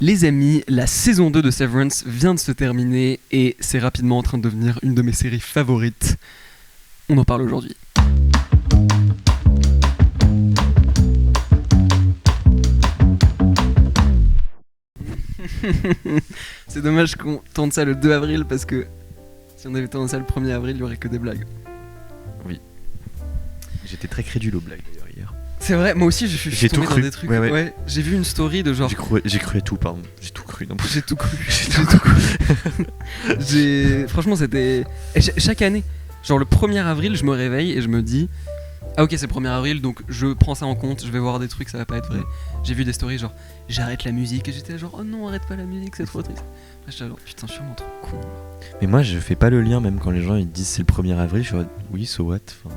Les amis, la saison 2 de Severance vient de se terminer et c'est rapidement en train de devenir une de mes séries favorites. On en parle aujourd'hui. C'est dommage qu'on tourne ça le 2 avril parce que si on avait tourné ça le 1er avril, il n'y aurait que des blagues. Oui. J'étais très crédule aux blagues d'ailleurs hier. C'est vrai, moi aussi je suis tombé dans des trucs. Ouais. J'ai vu une story de genre. J'ai cru à tout, pardon. J'ai tout cru. Non, J'ai tout cru. Franchement, c'était. Chaque année, genre le 1er avril, je me réveille et je me dis ah, ok, c'est le 1er avril, donc je prends ça en compte, je vais voir des trucs, ça va pas être vrai. J'ai vu des stories genre j'arrête la musique et j'étais genre oh non, arrête pas la musique, c'est trop triste. Après, j'étais genre putain, je suis vraiment trop con. Mais moi, je fais pas le lien, même quand les gens ils disent c'est le 1er avril, je suis oui, so what enfin...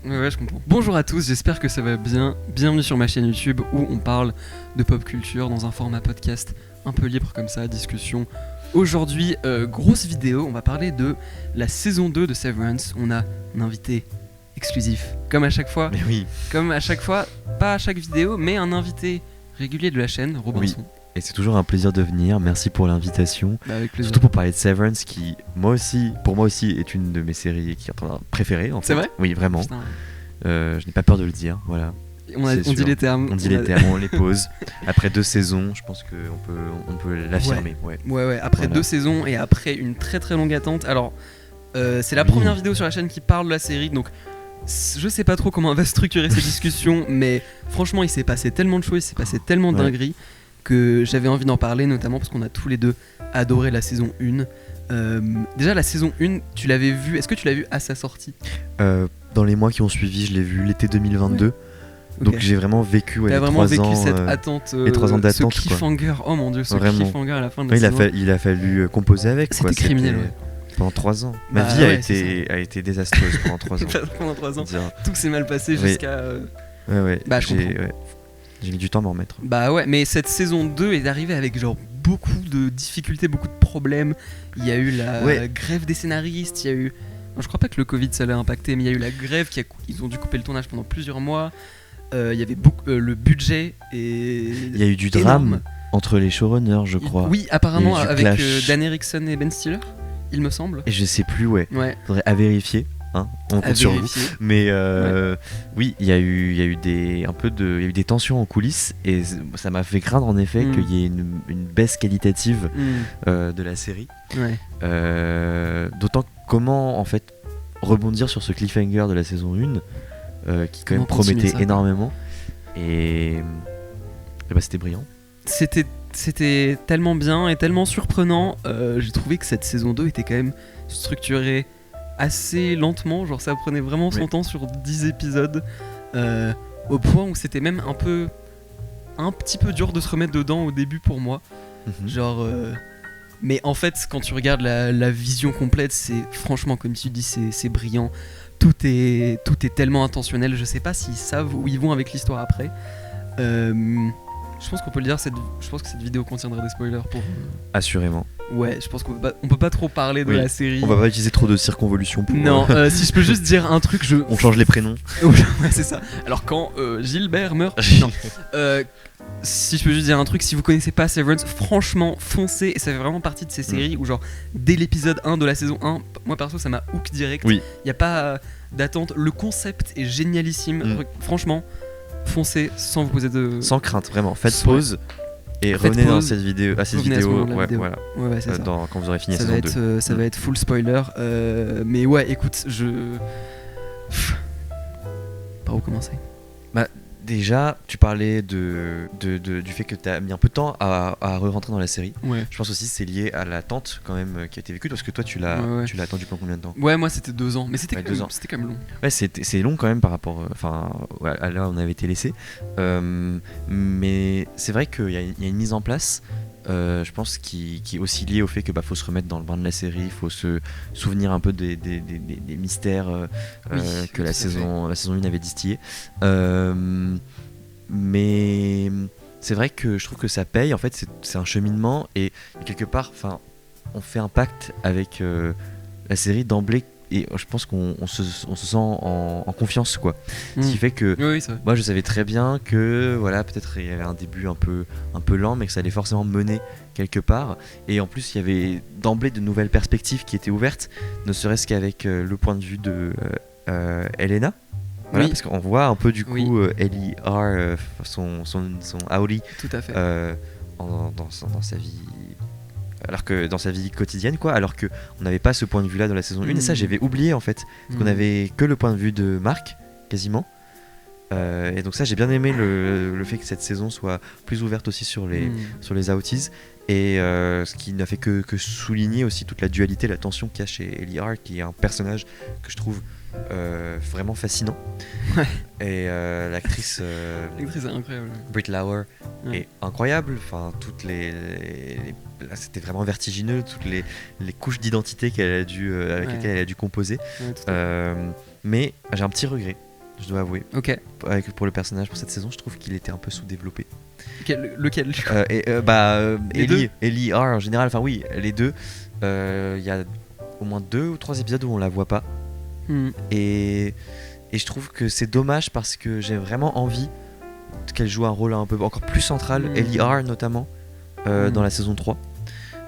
Ouais, je comprends. Bonjour à tous, j'espère que ça va bien. Bienvenue sur ma chaîne YouTube où on parle de pop culture dans un format podcast un peu libre comme ça, discussion. Aujourd'hui, grosse vidéo, on va parler de la saison 2 de Severance. On a un invité exclusif, comme à chaque fois. Mais oui. Comme à chaque fois, pas à chaque vidéo, mais un invité régulier de la chaîne, Robinson. Oui. Et c'est toujours un plaisir de venir, merci pour l'invitation. Bah, avec plaisir. Surtout pour parler de Severance qui, pour moi aussi, est une de mes séries préférées en fait. C'est vrai ? Oui, vraiment. Putain. Je n'ai pas peur de le dire, voilà. On dit les termes. On dit les termes, on les pose. Après 2 saisons, je pense qu'on peut l'affirmer. Ouais. Après 2 saisons et après une très très longue attente. Alors, c'est la première vidéo sur la chaîne qui parle de la série, donc je sais pas trop comment on va structurer ces discussions, mais franchement, il s'est passé tellement de choses, il s'est passé tellement de dingueries que j'avais envie d'en parler, notamment parce qu'on a tous les deux adoré la saison 1. Déjà, la saison 1, tu l'avais vue, est-ce que tu l'as vue à sa sortie ? Dans les mois qui ont suivi, je l'ai vu l'été 2022. Donc j'ai vraiment vécu les 3 ans. T'as vraiment vécu cette attente, les 3 ans d'attente, ce cliffhanger, quoi. Oh mon dieu, ce vraiment. Cliffhanger à la fin de la saison. Il a fallu composer avec. C'était criminel, pendant 3 ans. Ma vie a été désastreuse pendant 3 ans. Pendant 3 ans, tout s'est mal passé jusqu'à... Bah, j'ai mis du temps à m'en remettre. Bah ouais, mais cette saison 2 est arrivée avec genre beaucoup de difficultés, beaucoup de problèmes. Il y a eu la grève des scénaristes, il y a eu... Je crois pas que le Covid ça l'a impacté, mais il y a eu la grève, ils ont dû couper le tournage pendant plusieurs mois. Il y avait le budget et... Il y a eu du drame entre les showrunners, je crois. Oui, apparemment avec Dan Erickson et Ben Stiller, il me semble. Et je sais plus, faudrait à vérifier. On compte sur vous. Mais oui, il y a eu des tensions en coulisses et ça m'a fait craindre en effet qu'il y ait une baisse qualitative de la série. D'autant comment en fait rebondir sur ce cliffhanger de la saison 1 qui quand même promettait énormément et c'était brillant. C'était tellement bien et tellement surprenant. J'ai trouvé que cette saison 2 était quand même structurée assez lentement, genre ça prenait vraiment son temps sur 10 épisodes, au point où c'était même un petit peu dur de se remettre dedans au début pour moi. Genre mais en fait quand tu regardes la vision complète, c'est franchement comme tu dis, c'est brillant. Tout est tellement intentionnel. Je sais pas s'ils savent où ils vont avec l'histoire après. Je pense qu'on peut le dire, je pense que cette vidéo contiendra des spoilers pour... Assurément. Ouais, je pense qu'on peut pas trop parler de la série. On va pas utiliser trop de circonvolutions pour... Non, si je peux juste dire un truc, On change les prénoms. Ouais, c'est ça. Alors quand Gilbert meurt... non. Si je peux juste dire un truc, si vous connaissez pas Severance, franchement, foncez. Et ça fait vraiment partie de ces séries où genre, dès l'épisode 1 de la saison 1, moi perso, ça m'a hook direct. Oui. Y a pas d'attente. Le concept est génialissime. Franchement, foncez sans vous poser de... Sans crainte, vraiment. Faites pause. Et revenez dans cette vidéo, à cette vidéo, voilà. Ouais, c'est ça. Quand vous aurez fini ça la saison 2. Ça va être full spoiler. Mais ouais, écoute, par où commencer ? Bah, déjà, tu parlais du fait que tu as mis un peu de temps à re-rentrer dans la série. Ouais. Je pense aussi que c'est lié à l'attente quand même qui a été vécue, parce que toi tu l'as attendu pendant combien de temps ? Ouais, moi c'était 2 ans, mais c'était quand même long. Ouais, c'est long quand même par rapport à là où on avait été laissé. Mais c'est vrai qu'il y a une mise en place. Je pense qui est aussi lié au fait que faut se remettre dans le bain de la série, il faut se souvenir un peu des mystères que la saison 1 avait distillés. Mais c'est vrai que je trouve que ça paye, en fait c'est un cheminement et quelque part on fait un pacte avec la série d'emblée. je pense qu'on se sent en confiance, quoi. Ce qui fait que moi je savais très bien que voilà, peut-être il y avait un début un peu lent, mais que ça allait forcément mener quelque part. Et en plus il y avait d'emblée de nouvelles perspectives qui étaient ouvertes, ne serait-ce qu'avec le point de vue de Elena. Voilà, parce qu'on voit un peu du coup Ellie R, son Auri, tout à fait. Dans sa vie, alors que dans sa vie quotidienne, quoi, alors que on n'avait pas ce point de vue là dans la saison 1, et ça j'avais oublié en fait, parce qu'on avait que le point de vue de Mark quasiment, et donc ça j'ai bien aimé le fait que cette saison soit plus ouverte aussi sur les Outies, et ce qui n'a fait que souligner aussi toute la dualité, la tension qu'il y a chez Ellie R, qui est un personnage que je trouve vraiment fascinant. Et l'actrice est incroyable. Britt Lauer est incroyable. Enfin, toutes là, c'était vraiment vertigineux, toutes les couches d'identité qu'elle a dû avec lesquelles elle a dû composer. Mais j'ai un petit regret, je dois avouer. Pour le personnage, pour cette saison, je trouve qu'il était un peu sous-développé. Lequel Ellie R en général. Enfin oui, les deux. Il y a au moins 2 ou 3 épisodes où on la voit pas. Et je trouve que c'est dommage parce que j'ai vraiment envie qu'elle joue un rôle un peu encore plus central, Ellie R notamment, dans la saison 3.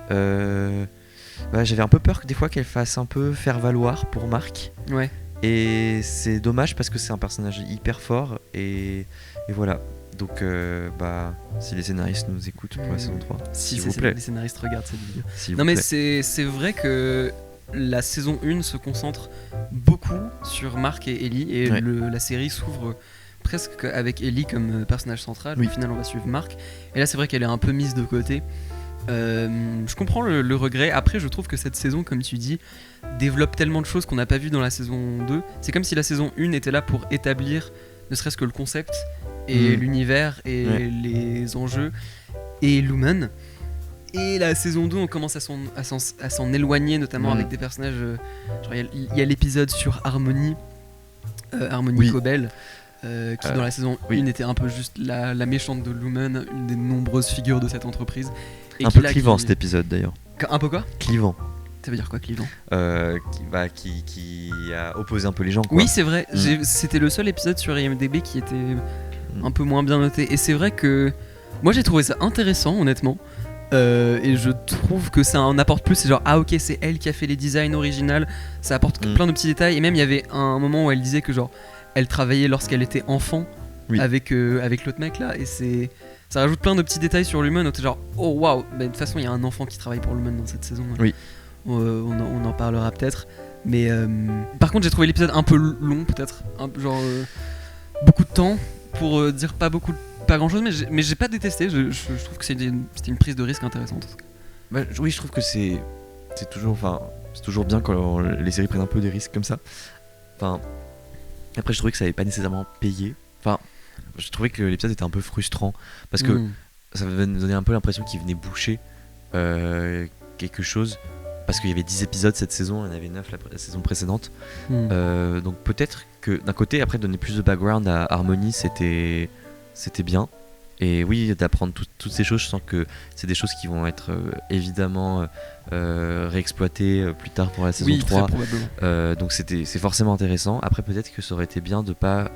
J'avais un peu peur que des fois qu'elle fasse un peu faire valoir pour Mark. Et c'est dommage parce que c'est un personnage hyper fort et voilà. Donc si les scénaristes nous écoutent pour la saison 3, s'il vous plaît. Les scénaristes regardent cette vidéo. Non mais c'est vrai que la saison 1 se concentre beaucoup sur Mark et Ellie, et la série s'ouvre presque avec Ellie comme personnage central. Au final on va suivre Mark, et là c'est vrai qu'elle est un peu mise de côté. Je comprends le regret. Après je trouve que cette saison, comme tu dis, développe tellement de choses qu'on n'a pas vu dans la saison 2. C'est comme si la saison 1 était là pour établir ne serait-ce que le concept et l'univers et les enjeux et Lumen. Et la saison 2, on commence à s'en éloigner, notamment avec des personnages. Il y a l'épisode sur Harmony Cobel, qui dans la saison 1 était un peu juste la méchante de Lumen, une des nombreuses figures de cette entreprise. Et un peu clivant cet épisode d'ailleurs. Un peu quoi ? Clivant. Ça veut dire quoi, clivant ? Qui a opposé un peu les gens, quoi. Oui, c'est vrai. C'était le seul épisode sur IMDb qui était un peu moins bien noté. Et c'est vrai que moi j'ai trouvé ça intéressant, honnêtement. Et je trouve que ça en apporte plus. C'est genre ok, c'est elle qui a fait les designs originales. Ça apporte plein de petits détails. Et même il y avait un moment où elle disait que genre elle travaillait lorsqu'elle était enfant avec l'autre mec là. Et ça rajoute plein de petits détails sur Lumen. Genre oh waouh. De toute façon il y a un enfant qui travaille pour Lumen dans cette saison. On en parlera peut-être. Mais par contre j'ai trouvé l'épisode un peu long peut-être. Beaucoup de temps pour dire pas grand chose, mais j'ai pas détesté. Je trouve que c'était une prise de risque intéressante. Oui, je trouve que c'est toujours bien quand les séries prennent un peu des risques comme ça. Après je trouvais que ça avait pas nécessairement payé. Je trouvais que l'épisode était un peu frustrant parce que ça me donnait un peu l'impression qu'il venait boucher quelque chose, parce qu'il y avait 10 épisodes cette saison, il y en avait 9 la saison précédente. Donc peut-être que d'un côté, après donner plus de background à Harmony, c'était bien. Et oui, d'apprendre toutes ces choses, je sens que c'est des choses qui vont être évidemment réexploitées plus tard pour la saison 3. Très probablement. Donc c'est forcément intéressant. Après peut-être que ça aurait été bien de pas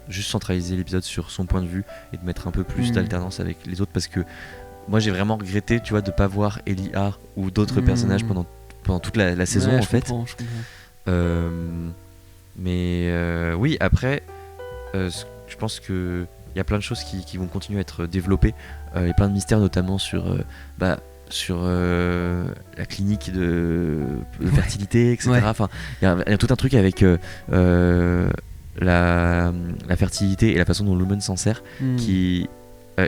juste centraliser l'épisode sur son point de vue et de mettre un peu plus d'alternance avec les autres, parce que moi j'ai vraiment regretté, tu vois, de pas voir Ellie R ou d'autres personnages pendant toute la saison, en fait. Je comprends. Mais oui, après je pense que il y a plein de choses qui vont continuer à être développées. Il y a plein de mystères, notamment sur la clinique de fertilité, etc. Enfin, il y a tout un truc avec la fertilité et la façon dont Lumen s'en sert qui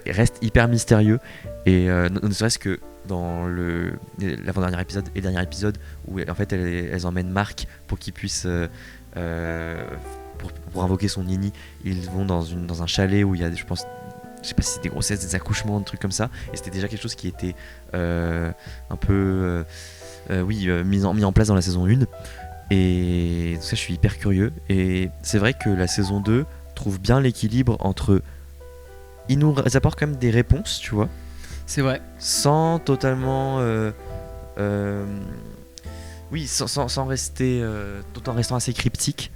reste hyper mystérieux. Et ne serait-ce que dans l'avant-dernier épisode et le dernier épisode où en fait elles emmènent Mark pour qu'il puisse pour invoquer son nini. Ils vont dans un chalet où il y a, je sais pas si c'est des grossesses, des accouchements, des trucs comme ça, et c'était déjà quelque chose qui était un peu mis en place dans la saison 1. Et donc ça, je suis hyper curieux. Et c'est vrai que la saison 2 trouve bien l'équilibre entre, ils nous apportent quand même des réponses, tu vois, c'est vrai, sans totalement Oui, sans rester, tout en restant assez cryptique.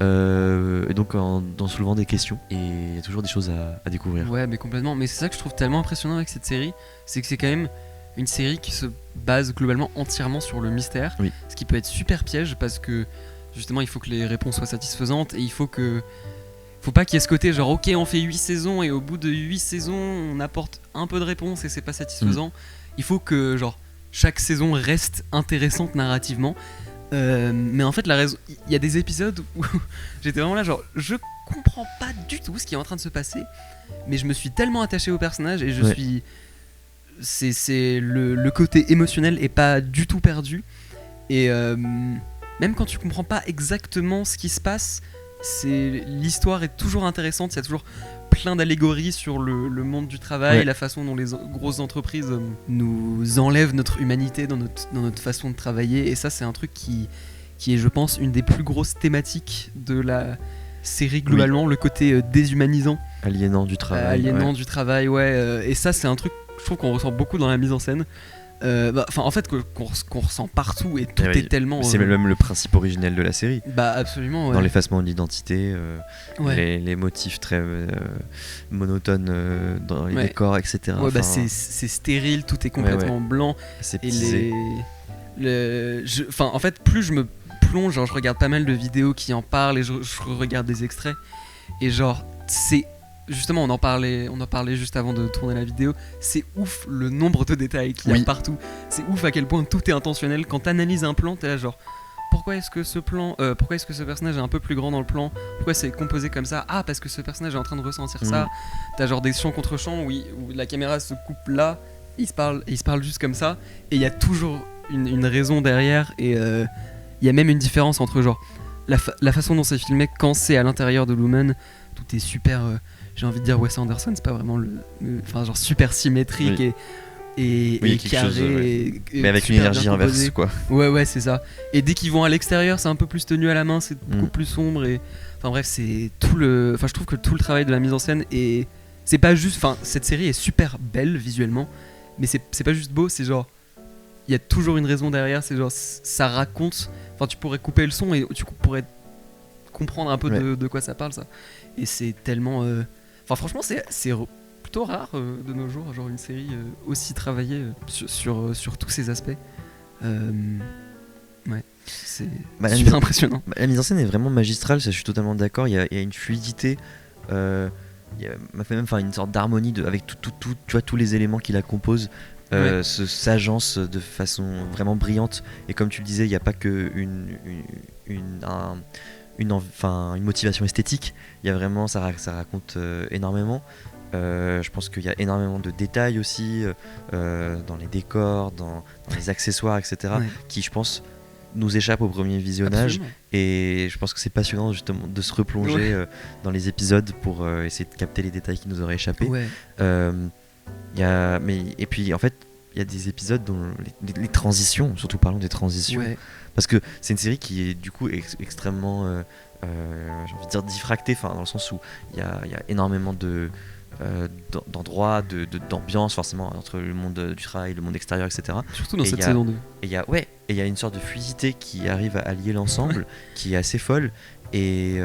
Et donc en soulevant des questions, et il y a toujours des choses à découvrir. Ouais, mais complètement. Mais c'est ça que je trouve tellement impressionnant avec cette série, c'est que c'est quand même une série qui se base globalement entièrement sur le mystère, oui. Ce qui peut être super piège parce que justement il faut que les réponses soient satisfaisantes et il faut pas qu'il y ait ce côté genre ok on fait 8 saisons et au bout de 8 saisons on apporte un peu de réponses et c'est pas satisfaisant. Il faut que genre chaque saison reste intéressante narrativement. Mais en fait la raison, il y a des épisodes où j'étais vraiment là genre je comprends pas du tout ce qui est en train de se passer, mais je me suis tellement attaché au personnage et je suis c'est le côté émotionnel est pas du tout perdu, et même quand tu comprends pas exactement ce qui se passe, l'histoire est toujours intéressante, il y a toujours plein d'allégories sur le monde du travail, la façon dont les grosses entreprises nous enlèvent notre humanité dans notre façon de travailler, et ça c'est un truc qui est je pense une des plus grosses thématiques de la série globalement, le côté déshumanisant, aliénant du travail, et ça c'est un truc je trouve qu'on ressent beaucoup dans la mise en scène. En fait qu'on ressent partout, et tout est tellement c'est même le principe originel de la série, absolument, dans l'effacement d'identité, les motifs très monotones dans les décors, etc. C'est stérile, tout est complètement blanc, c'est pisé. En fait plus je me plonge, genre je regarde pas mal de vidéos qui en parlent et je regarde des extraits, et genre c'est justement on en parlait juste avant de tourner la vidéo, c'est ouf le nombre de détails qu'il y a partout, c'est ouf à quel point tout est intentionnel. Quand t'analyses un plan, t'es là genre pourquoi est-ce que ce personnage est un peu plus grand dans le plan, pourquoi c'est composé comme ça, parce que ce personnage est en train de ressentir ça. T'as genre des champs contre champs où la caméra se coupe là, ils se parlent juste comme ça, et il y a toujours une raison derrière, et il y a même une différence entre genre la façon dont c'est filmé quand c'est à l'intérieur de Lumen, tout est super j'ai envie de dire Wes Anderson, c'est pas vraiment genre super symétrique et carré, mais avec une énergie inverse quoi. Ouais c'est ça. Et dès qu'ils vont à l'extérieur, c'est un peu plus tenu à la main, c'est beaucoup plus sombre, et enfin bref, c'est je trouve que tout le travail de la mise en scène, et c'est pas juste, cette série est super belle visuellement, mais c'est pas juste beau, c'est genre il y a toujours une raison derrière, c'est genre ça raconte, tu pourrais couper le son et tu pourrais comprendre un peu de quoi ça parle, ça. Et c'est tellement franchement c'est plutôt rare de nos jours, genre une série aussi travaillée sur tous ces aspects. C'est super impressionnant. La mise en scène est vraiment magistrale, ça je suis totalement d'accord. Il y a une fluidité, il m'a fait même une sorte d'harmonie avec tout, tu vois, tous les éléments qui la composent. S'agence de façon vraiment brillante, et comme tu le disais, il n'y a pas que une motivation esthétique, il y a vraiment, ça raconte énormément. Je pense qu'il y a énormément de détails aussi dans les décors, dans les accessoires, etc. qui, je pense, nous échappent au premier visionnage. Absolument. Et je pense que c'est passionnant justement de se replonger dans les épisodes pour essayer de capter les détails qui nous auraient échappé. Et puis en fait il y a des épisodes dont les transitions, surtout parlons des transitions, parce que c'est une série qui est du coup extrêmement j'ai envie de dire diffractée, dans le sens où il y a énormément d'endroits, d'ambiance forcément entre le monde du travail, le monde extérieur, etc. Surtout dans cette saison 2. Et il y a une sorte de fluidité qui arrive à allier l'ensemble, qui est assez folle. Et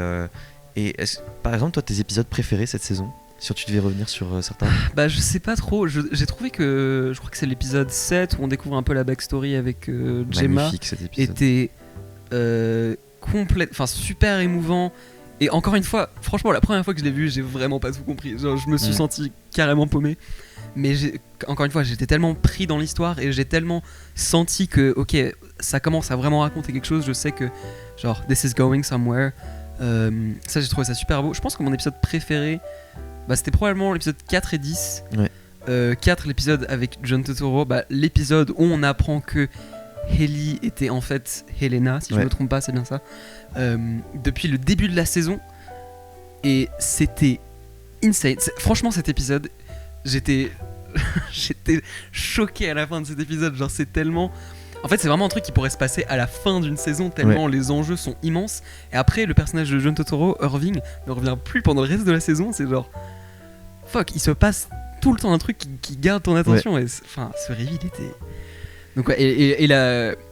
par exemple, toi, tes épisodes préférés cette saison, si tu devais revenir sur certains? Je sais pas trop, j'ai trouvé que je crois que c'est l'épisode 7 où on découvre un peu la backstory avec Gemma. Magnifique cet épisode. Était super émouvant. Et encore une fois, franchement, la première fois que je l'ai vu, j'ai vraiment pas tout compris. Genre, je me suis senti carrément paumé. Mais encore une fois, j'étais tellement pris dans l'histoire et j'ai tellement senti que, ok, ça commence à vraiment raconter quelque chose. Je sais que, genre, this is going somewhere. Ça, j'ai trouvé ça super beau. Je pense que mon épisode préféré, c'était probablement l'épisode 4 et 10. 4, l'épisode avec John Turturro, l'épisode où on apprend que Hayley était en fait Helena, si je me trompe pas, c'est bien ça. Depuis le début de la saison, et c'était insane. Franchement, cet épisode, j'étais choqué à la fin de cet épisode. Genre, c'est tellement. En fait, c'est vraiment un truc qui pourrait se passer à la fin d'une saison, tellement les enjeux sont immenses. Et après, le personnage de John Turturro, Irving, ne revient plus pendant le reste de la saison. C'est genre, fuck, il se passe tout le temps un truc qui garde ton attention. Et ce reveal était. Donc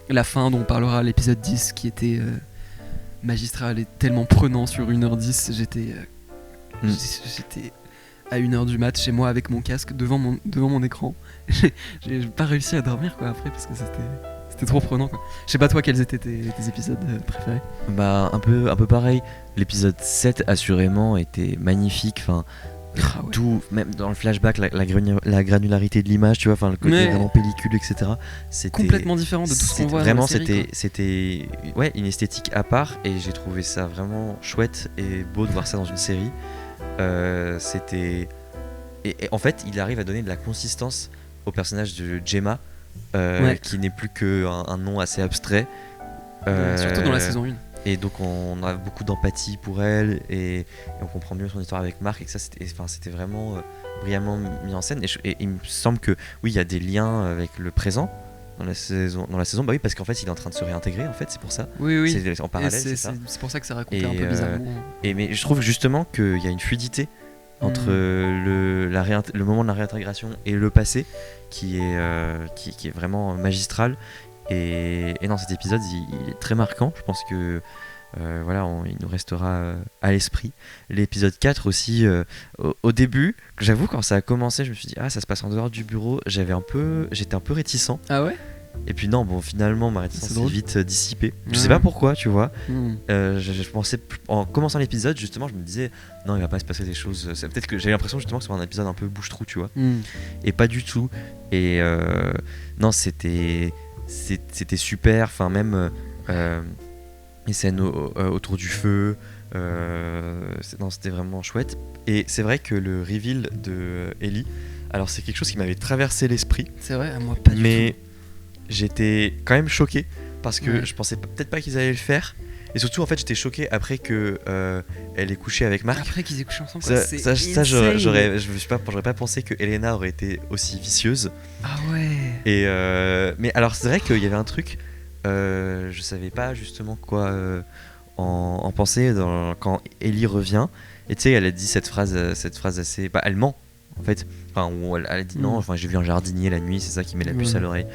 la fin dont on parlera à l'épisode 10 qui était magistral et tellement prenant sur 1h10. J'étais à 1h du mat chez moi avec mon casque devant mon écran. J'ai pas réussi à dormir quoi après parce que c'était trop prenant quoi. Je sais pas toi quels étaient tes épisodes préférés. Bah un peu pareil. L'épisode 7 assurément était magnifique. Enfin, ouais. Tout, même dans le flashback, la granularité de l'image, tu vois, enfin le côté vraiment pellicule, etc. C'était complètement différent de tout ce qu'on voit vraiment dans la série, c'était ouais, une esthétique à part et j'ai trouvé ça vraiment chouette et beau de voir ça dans une série. C'était et en fait il arrive à donner de la consistance au personnage de Gemma qui n'est plus qu'un nom assez abstrait, surtout dans la saison 1. Et donc on a beaucoup d'empathie pour elle et on comprend mieux son histoire avec Marc et que ça c'était vraiment brillamment mis en scène et il me semble que oui il y a des liens avec le présent dans la saison bah oui parce qu'en fait il est en train de se réintégrer en fait c'est pour ça. Oui. C'est en parallèle c'est pour ça que ça racontait un peu bizarrement. Mais je trouve justement qu'il y a une fluidité entre le moment de la réintégration et le passé qui est vraiment magistral. Et non, cet épisode il est très marquant. Je pense que il nous restera à l'esprit. L'épisode 4 aussi, au début, j'avoue, quand ça a commencé, je me suis dit ça se passe en dehors du bureau. J'étais un peu réticent. Ah ouais. Et puis non, bon, finalement, ma réticence s'est vite dissipée. Je sais pas pourquoi, tu vois. Je pensais, en commençant l'épisode, justement, je me disais, non, il va pas se passer des choses. Peut-être que j'ai l'impression justement que c'est un épisode un peu bouche-trou, tu vois. Et pas du tout. Et non, c'était super. Enfin, même les scènes autour du feu. C'était vraiment chouette. Et c'est vrai que le reveal de Ellie, alors c'est quelque chose qui m'avait traversé l'esprit. C'est vrai, à moi pas du tout. Mais j'étais quand même choqué parce que je pensais peut-être pas qu'ils allaient le faire. Et surtout, en fait, j'étais choqué après que elle ait couché avec Marc. Après qu'ils aient couché ensemble, j'aurais pas pensé que Elena aurait été aussi vicieuse. Ah ouais. Et mais alors, c'est vrai qu'il y avait un truc, je savais pas justement quoi en penser quand Ellie revient. Et tu sais, elle a dit cette phrase assez. Bah, elle ment. En fait, où elle a dit non, j'ai vu un jardinier la nuit, c'est ça qui met la puce à l'oreille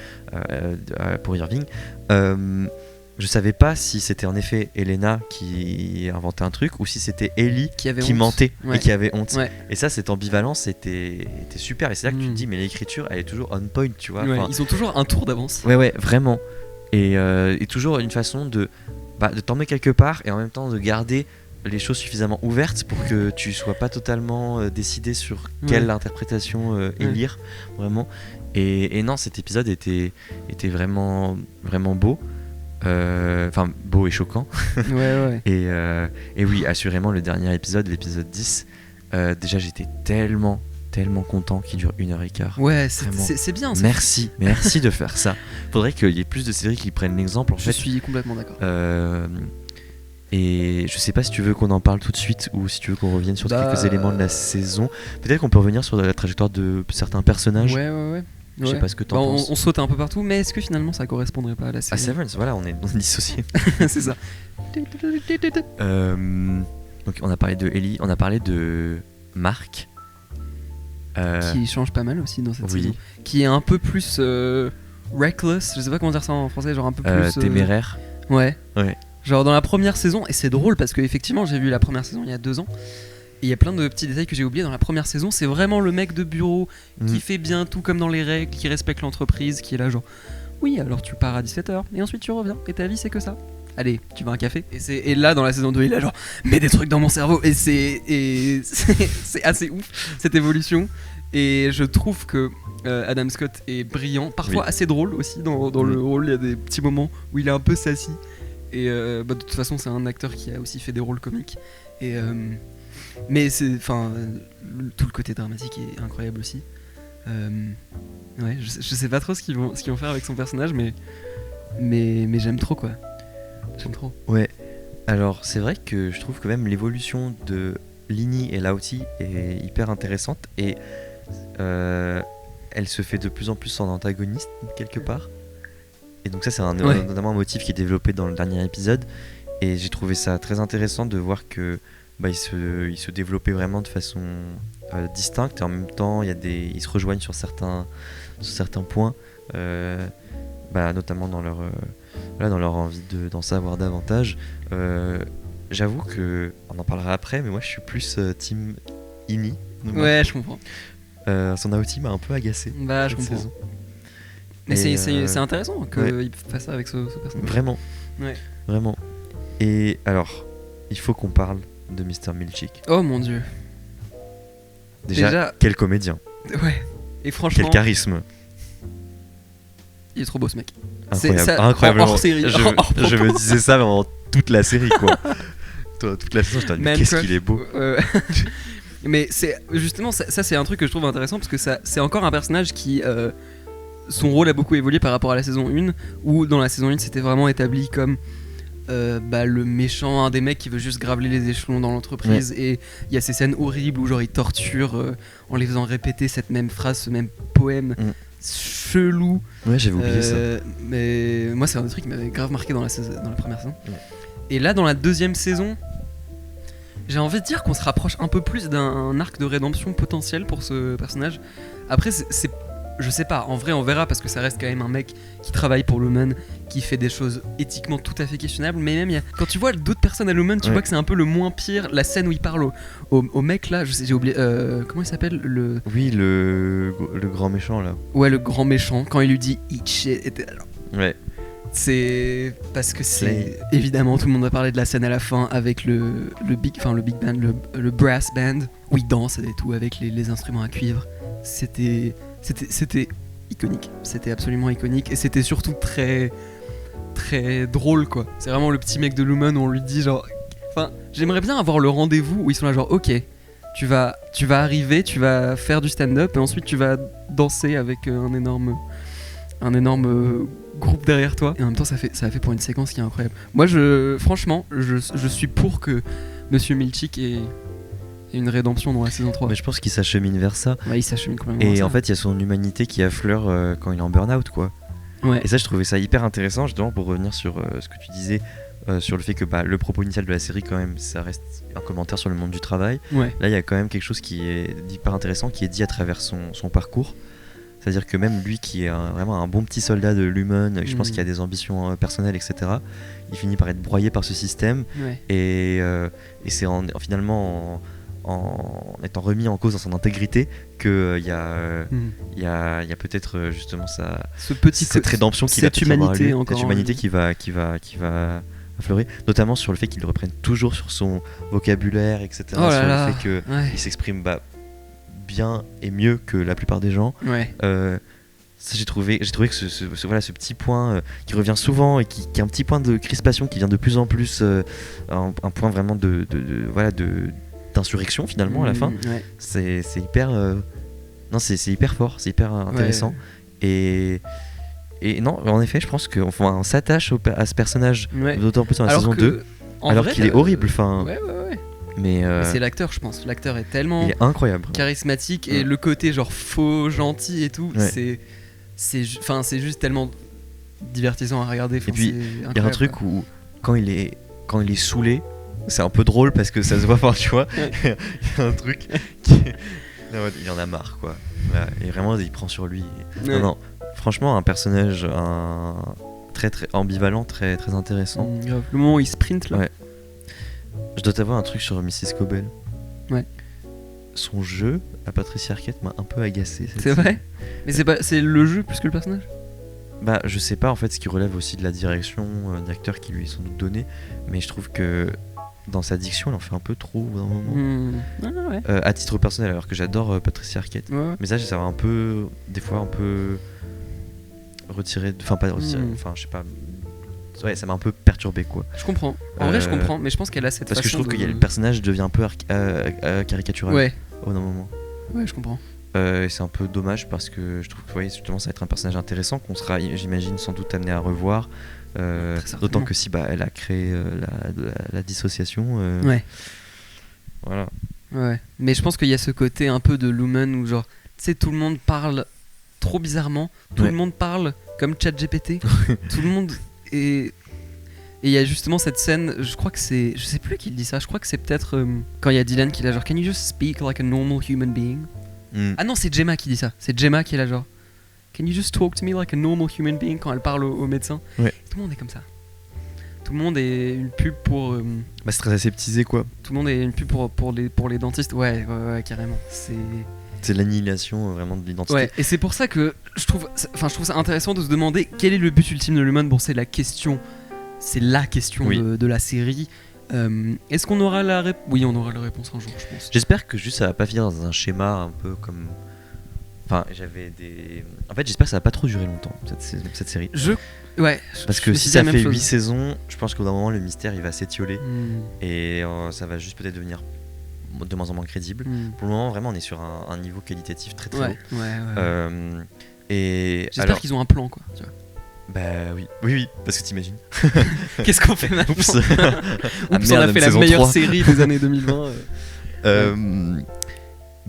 pour Irving. Je savais pas si c'était en effet Elena qui inventait un truc ou si c'était Ellie qui mentait et qui avait honte. Ouais. Et ça, cette ambivalence était super. Et c'est là que tu te dis, mais l'écriture, elle est toujours on point, tu vois. Ils ont toujours un tour d'avance. Ouais, vraiment. Et toujours une façon de t'emmener quelque part et en même temps de garder les choses suffisamment ouvertes pour que tu sois pas totalement décidé sur quelle interprétation élire vraiment. Et non, cet épisode était vraiment vraiment beau, beau et choquant. Et oui, assurément le dernier épisode, l'épisode 10, déjà j'étais tellement content qu'il dure 1h15. Ouais, c'est bien. Merci de faire ça. Faudrait qu'il y ait plus de séries qui prennent l'exemple. Je suis complètement d'accord. Et je sais pas si tu veux qu'on en parle tout de suite ou si tu veux qu'on revienne sur quelques éléments de la saison. Peut-être qu'on peut revenir sur la trajectoire de certains personnages. Ouais. Je sais pas ce que t'en penses. On saute un peu partout, mais est-ce que finalement ça correspondrait pas à la série? Severance, voilà, on est dissociés. C'est ça. Donc on a parlé de Ellie, on a parlé de Marc. Qui change pas mal aussi dans cette saison. Qui est un peu plus reckless, je sais pas comment dire ça en français, genre un peu plus... téméraire. Ouais. Genre dans la première saison, et c'est drôle parce que effectivement j'ai vu la première saison il y a 2 ans, et il y a plein de petits détails que j'ai oubliés. Dans la première saison, c'est vraiment le mec de bureau qui fait bien tout comme dans les règles, qui respecte l'entreprise, qui est là genre oui alors tu pars à 17h et ensuite tu reviens et ta vie c'est que ça. Allez, tu vas à un café. Et là dans la saison 2 il a genre mets des trucs dans mon cerveau et c'est assez ouf cette évolution. Et je trouve que Adam Scott est brillant, parfois assez drôle aussi dans le rôle. Il y a des petits moments où il est un peu sassy. Et de toute façon c'est un acteur qui a aussi fait des rôles comiques. Et mais tout le côté dramatique est incroyable aussi. Je sais pas trop ce qu'ils vont faire avec son personnage, mais j'aime trop quoi. J'aime trop. Ouais. Alors c'est vrai que je trouve que même l'évolution de Lini et Lauti est hyper intéressante et elle se fait de plus en plus en antagoniste quelque part. Et donc ça c'est notamment un motif qui est développé dans le dernier épisode. Et j'ai trouvé ça très intéressant de voir que il se développait vraiment de façon distincte et en même temps ils se rejoignent sur certains points, notamment dans dans leur envie d'en savoir davantage. J'avoue que on en parlera après, mais moi je suis plus team Ini. Ouais, je comprends. Son outil m'a un peu agacé. Bah, je comprends. Saison. Mais c'est intéressant qu'il fasse ça avec ce personnage. Vraiment. Ouais. Vraiment. Et alors, il faut qu'on parle de Mr. Milchick. Oh mon dieu. Déjà, quel comédien. Ouais. Et franchement. Quel charisme. Il est trop beau ce mec. Incroyablement. Hors série. Je me disais ça pendant toute la série, quoi. Toute la saison, je te dis, mais qu'est-ce qu'il est beau. Mais c'est justement ça c'est un truc que je trouve intéressant parce que c'est encore un personnage qui son rôle a beaucoup évolué par rapport à la saison 1 où dans la saison 1 c'était vraiment établi comme le méchant, un des mecs qui veut juste graveler les échelons dans l'entreprise, et il y a ces scènes horribles où genre il torture en les faisant répéter cette même phrase, ce même poème chelou. Ouais, j'avais oublié ça. Mais moi c'est un des trucs qui m'avait grave marqué dans la première saison. Et là dans la deuxième saison, j'ai envie de dire qu'on se rapproche un peu plus d'un arc de rédemption potentiel pour ce personnage. Après, je sais pas, en vrai on verra parce que ça reste quand même un mec qui travaille pour Lumen, qui fait des choses éthiquement tout à fait questionnables, mais même quand tu vois d'autres personnes à Lumen, tu vois que c'est un peu le moins pire. La scène où il parle au mec là, j'ai oublié, comment il s'appelle Oui, le grand méchant là. Ouais, le grand méchant, quand il lui dit eat shit, ouais. C'est parce que c'est évidemment tout le monde va parler de la scène à la fin avec le big band, le brass band où il danse et tout avec les instruments à cuivre. C'était iconique, c'était absolument iconique et c'était surtout très très drôle quoi. C'est vraiment le petit mec de Lumen où on lui dit genre, enfin j'aimerais bien avoir le rendez-vous où ils sont là genre ok, tu vas arriver, tu vas faire du stand-up et ensuite tu vas danser avec un énorme groupe derrière toi, et en même temps ça a fait pour une séquence qui est incroyable. Moi franchement je suis pour que Monsieur Milchick ait une rédemption dans la saison 3. Mais je pense qu'il s'achemine vers ça. Ouais, il s'achemine complètement. Et en fait il y a son humanité qui affleure quand il est en burn-out quoi. Ouais. Et ça je trouvais ça hyper intéressant justement pour revenir sur ce que tu disais sur le fait que le propos initial de la série quand même ça reste un commentaire sur le monde du travail. Ouais. Là il y a quand même quelque chose qui est hyper intéressant qui est dit à travers son parcours. C'est-à-dire que même lui qui est vraiment un bon petit soldat de Lumen, je pense qu'il a des ambitions personnelles, etc. Il finit par être broyé par ce système. Ouais. Et c'est finalement en étant remis en cause dans son intégrité qu'il y a peut-être justement cette rédemption qui va humanité avoir lieu, cette humanité qui va affleurer, notamment sur le fait qu'il le reprenne toujours sur son vocabulaire, etc. Oh là sur là. le fait qu'il s'exprime bien et mieux que la plupart des gens. Ouais. Ça, j'ai trouvé que ce petit point qui revient souvent et qui est un petit point de crispation qui vient de plus en plus un point vraiment d'insurrection finalement à la fin. Ouais. C'est hyper c'est hyper fort, c'est hyper intéressant. Ouais. Et non, en effet, je pense qu'on s'attache à ce personnage d'autant plus dans la saison 2 alors qu'il est horrible. Ouais. Mais c'est l'acteur, je pense. L'acteur est tellement il est incroyable, charismatique et le côté genre faux, gentil et tout, c'est juste tellement divertissant à regarder. Et puis il y a un truc où quand il est saoulé, c'est un peu drôle parce que ça se voit fort, tu vois. Il y a un truc il en a marre quoi. Voilà. Et vraiment il prend sur lui. Non, franchement un personnage très très ambivalent, très très intéressant. Le moment où il sprint là. Ouais. Je dois t'avoir un truc sur Mrs. Cobell. Ouais. Son jeu à Patricia Arquette m'a un peu agacé. C'est vrai. Mais c'est le jeu plus que le personnage. Je sais pas en fait, ce qui relève aussi de la direction d'acteur qui lui est sans doute donnée, mais je trouve que dans sa diction, elle en fait un peu trop dans un moment. Ouais. À titre personnel, alors que j'adore Patricia Arquette. Ouais. Mais ça va un peu, des fois un peu retiré, enfin pas retiré, enfin je sais pas. Ouais, ça m'a un peu perturbé quoi. Je comprends. En vrai, je comprends, mais je pense qu'elle a cette parce façon. Parce que je trouve que le personnage devient un peu caricatural. Au d'un moment. Ouais, je comprends. Et c'est un peu dommage parce que je trouve que justement ça va être un personnage intéressant qu'on sera, j'imagine, sans doute amené à revoir. D'autant que si elle a créé la dissociation. Ouais. Voilà. Ouais. Mais je pense qu'il y a ce côté un peu de Lumen où genre, tu sais, tout le monde parle trop bizarrement, tout le monde parle comme ChatGPT, tout le monde. Et il y a justement cette scène, je crois que c'est, je sais plus qui dit ça, je crois que c'est peut-être quand il y a Dylan qui est là genre, can you just speak like a normal human being? Ah non, c'est Gemma qui dit ça, c'est Gemma qui est là genre, can you just talk to me like a normal human being quand elle parle au médecin. Ouais. Tout le monde est comme ça. Tout le monde est une pub pour. C'est très aseptisé quoi. Tout le monde est une pub pour les dentistes. Ouais, carrément. C'est l'annihilation vraiment de l'identité. Ouais, et c'est pour ça que je trouve ça intéressant de se demander quel est le but ultime de l'humain. Bon, c'est la question oui. de la série. Est-ce qu'on aura la réponse ? Oui, on aura la réponse un jour, je pense. J'espère que juste ça va pas finir dans un schéma un peu comme. Enfin, En fait, j'espère que ça va pas trop durer longtemps cette série. Ouais. Parce que si ça fait 8 saisons, je pense qu'au bout d'un moment le mystère il va s'étioler et ça va juste peut-être devenir de moins en moins crédible. Pour le moment, vraiment, on est sur un niveau qualitatif très très haut. Ouais. Et j'espère qu'ils ont un plan, quoi. Tu vois. Bah oui, parce que t'imagines. Qu'est-ce qu'on fait maintenant ? Oups, on a fait la meilleure série des années 2020.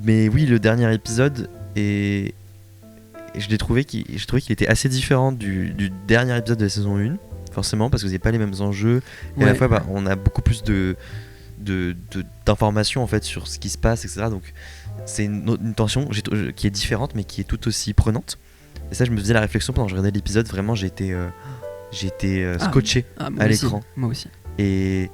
Mais oui, le dernier épisode et je l'ai trouvé qu'il était assez différent du dernier épisode de la saison 1, forcément, parce que vous n'avez pas les mêmes enjeux. Et à la fois, on a beaucoup plus d'informations en fait sur ce qui se passe, etc. Donc c'est une tension qui est différente, mais qui est tout aussi prenante. Et ça, je me faisais la réflexion pendant que je regardais l'épisode. Vraiment, j'ai été scotché à l'écran. Moi aussi. Et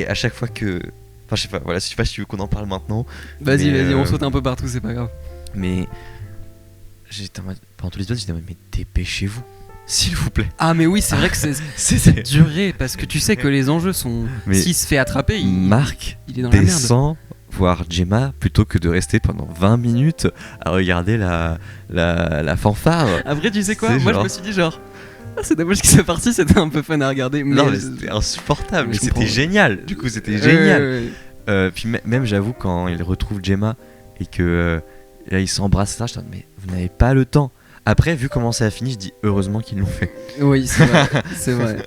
à chaque fois que... Enfin, je sais pas, voilà, je sais pas si tu veux qu'on en parle maintenant. Vas-y, on saute un peu partout, c'est pas grave. Mais pendant tout l'épisode, j'étais en mode, mais dépêchez-vous, s'il vous plaît. Ah, mais oui, c'est vrai que c'est duré, parce que tu sais que les enjeux sont... S'il se fait attraper, Marc il est dans la merde. Descend voir Gemma plutôt que de rester pendant 20 minutes à regarder la fanfare. Après, tu sais quoi, moi je me suis dit genre... c'est dommage qu'il soit parti, c'était un peu fun à regarder. Non, mais c'était insupportable, mais c'était génial. Du coup, c'était génial. Puis même, j'avoue, quand il retrouve Gemma et que là, ils s'embrassent, ça, je me dis, mais vous n'avez pas le temps. Après, vu comment ça a fini, je dis heureusement qu'ils l'ont fait. Oui, c'est vrai.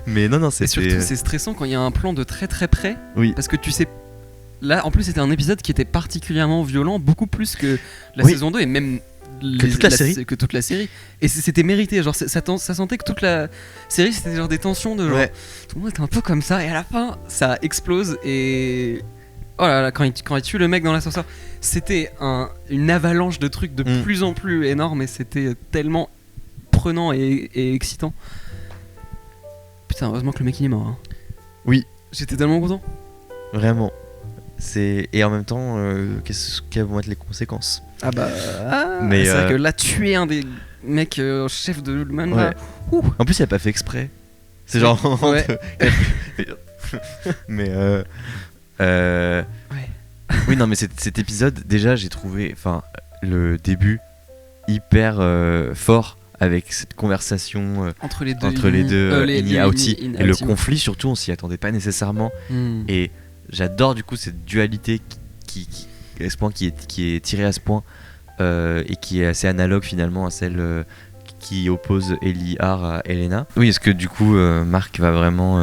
Mais non, c'est surtout, c'est stressant quand il y a un plan de très très près. Oui. Parce que tu sais. Là, en plus, c'était un épisode qui était particulièrement violent, beaucoup plus que la saison 2 et même. Que toute la série. Et c'était mérité, genre ça sentait que toute la série c'était genre des tensions de genre tout le monde était un peu comme ça et à la fin ça explose et oh là là, quand il tue le mec dans l'ascenseur, c'était une avalanche de trucs de plus en plus énorme et c'était tellement prenant et excitant. Putain, heureusement que le mec il est mort. Hein. Oui. J'étais tellement content. Vraiment. Et en même temps, quelles vont être les conséquences ? Ah bah, mais c'est vrai que là, tuer un des mecs chefs de l'humain. Ouais. En plus, il a pas fait exprès. C'est genre. Ouais. Mais oui, non, mais cet épisode, déjà, j'ai trouvé, le début hyper fort avec cette conversation entre les deux, Iny et Aoti, et le conflit surtout, on s'y attendait pas nécessairement. Et j'adore du coup cette dualité qui est tirée à ce point et qui est assez analogue finalement à celle qui oppose Elihar à Elena. Oui, est-ce que du coup Marc va vraiment...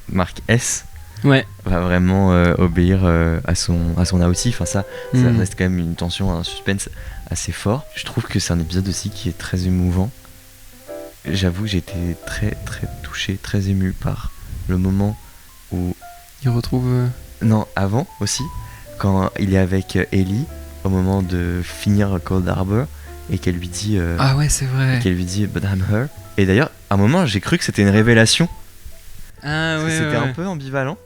Marc S va vraiment obéir à son Aoti. Ça reste quand même une tension, un suspense assez fort. Je trouve que c'est un épisode aussi qui est très émouvant. J'avoue, j'ai été très très touché, très ému par le moment où... Il retrouve... Non, avant aussi, quand il est avec Ellie, au moment de finir Cold Harbor, et qu'elle lui dit... ah ouais, c'est vrai. Qu'elle lui dit « But I'm her ». Et d'ailleurs, à un moment, j'ai cru que c'était une révélation. Ah ouais, c'était un peu ambivalent.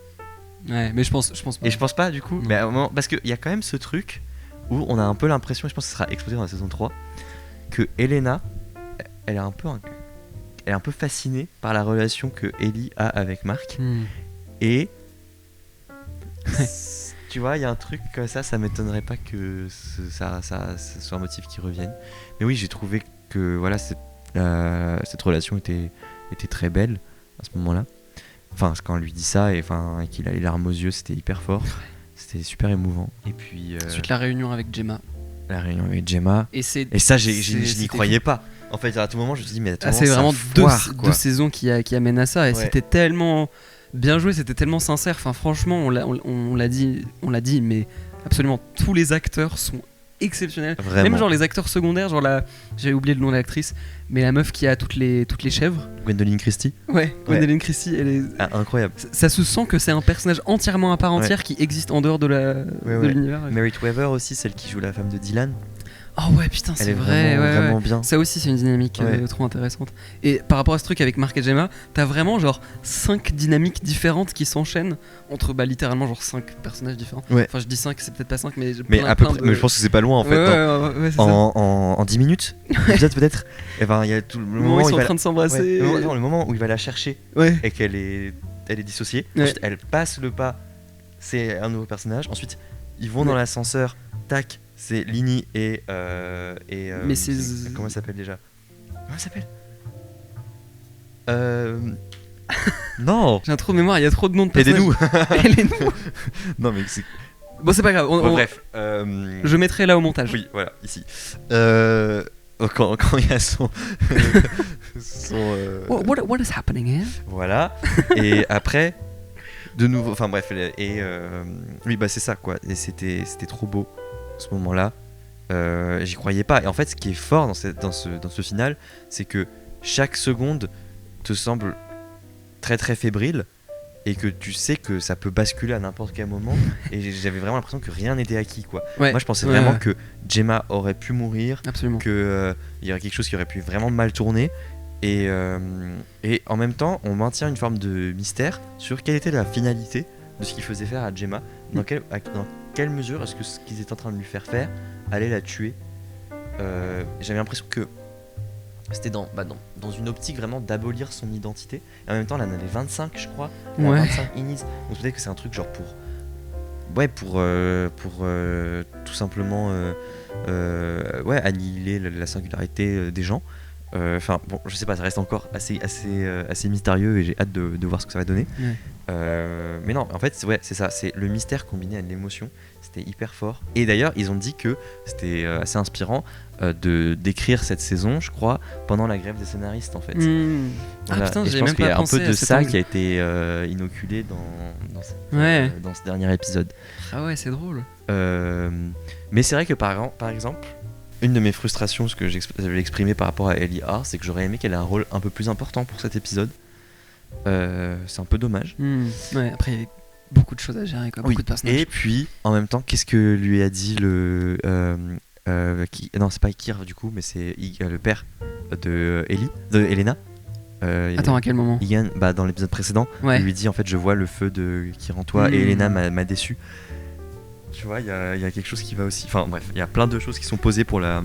Ouais, mais je pense pas. Et je pense pas, du coup. Mais à un moment, parce qu'il y a quand même ce truc où on a un peu l'impression, et je pense que ça sera explosé dans la saison 3, que Elena, elle est un peu fascinée par la relation que Ellie a avec Marc. Et... tu vois, il y a un truc comme ça m'étonnerait pas que ça soit un motif qui revienne. Mais oui, j'ai trouvé que voilà, cette relation était très belle à ce moment-là. Enfin, quand on lui dit ça et qu'il a les larmes aux yeux, c'était hyper fort. C'était super émouvant. Et puis ensuite la réunion avec Gemma. Et ça, je n'y croyais pas. En fait, à tout moment, je me suis dit, mais attends, c'est vraiment deux saisons qui amènent à ça. Et c'était tellement bien joué, c'était tellement sincère. Enfin, franchement, on l'a dit, mais absolument tous les acteurs sont exceptionnels. Vraiment. Même genre les acteurs secondaires, genre j'avais oublié le nom de l'actrice, mais la meuf qui a toutes les chèvres. Gwendoline Christie. Ouais, Gwendoline Christie, elle est incroyable. Ça se sent que c'est un personnage entièrement à part entière qui existe en dehors de l'univers. Merritt Wever aussi, celle qui joue la femme de Dylan. Oh ouais, putain, c'est vrai. Vraiment bien. Ça aussi, c'est une dynamique trop intéressante. Et par rapport à ce truc avec Mark et Gemma, t'as vraiment genre 5 dynamiques différentes qui s'enchaînent entre littéralement genre 5 personnages différents. Ouais. Enfin, je dis 5, c'est peut-être pas 5, mais à peu près, mais je pense que c'est pas loin en fait. Ouais, c'est en 10 minutes, peut-être. Et ben, il y a tout le moment où ils sont en train de s'embrasser. Le moment où il va la chercher et qu'elle est dissociée. Ensuite, elle passe le pas, c'est un nouveau personnage. Ensuite, ils vont dans l'ascenseur, tac. C'est Lini et mais c'est... Comment elle s'appelle déjà? Comment elle s'appelle? Non. J'ai un trou de mémoire, il y a trop de noms de personnages. Aidez-nous. Non mais c'est... Bon, c'est pas grave. Bref. Je mettrai là au montage. Oui, voilà, ici. Quand il y a son... What is happening here? Voilà. Et après, de nouveau... Enfin bref, oui, bah c'est ça quoi. Et c'était trop beau. Ce moment-là, j'y croyais pas. Et en fait, ce qui est fort dans ce final, c'est que chaque seconde te semble très très fébrile et que tu sais que ça peut basculer à n'importe quel moment. Et j'avais vraiment l'impression que rien n'était acquis, quoi. Ouais. Moi, je pensais vraiment que Gemma aurait pu mourir, absolument, que il y aurait quelque chose qui aurait pu vraiment mal tourner. Et en même temps, on maintient une forme de mystère sur quelle était la finalité de ce qu'il faisait faire à Gemma. Dans quelle mesure est-ce que ce qu'ils étaient en train de lui faire allait la tuer. J'avais l'impression que c'était dans une optique vraiment d'abolir son identité. Et en même temps, elle en avait 25, je crois. 25 Inis. Donc peut-être que c'est un truc genre pour tout simplement annihiler la singularité des gens. Enfin bon, je sais pas, ça reste encore assez mystérieux et j'ai hâte de voir ce que ça va donner. Mais non, en fait, c'est ça, c'est le mystère combiné à l'émotion. C'était hyper fort. Et d'ailleurs, ils ont dit que c'était assez inspirant d'écrire cette saison, je crois, pendant la grève des scénaristes, en fait. Voilà. Ah putain, et je pense qu'il y a un peu de ça qui a été inoculé dans ce dernier épisode. Ah ouais, c'est drôle. Mais c'est vrai que par exemple, une de mes frustrations, ce que j'avais exprimé par rapport à Ellie Ar, c'est que j'aurais aimé qu'elle ait un rôle un peu plus important pour cet épisode. C'est un peu dommage. Ouais, après il y avait beaucoup de choses à gérer, quoi, beaucoup de personnages. Et puis en même temps, qu'est-ce que lui a dit non, c'est pas Ikir du coup, mais c'est le père de Elena. Attends, à quel moment? Ian, dans l'épisode précédent, il lui dit en fait, je vois le feu qui rend toi, et Elena m'a déçu. Tu vois, il y a quelque chose qui va aussi. Enfin bref, il y a plein de choses qui sont posées pour la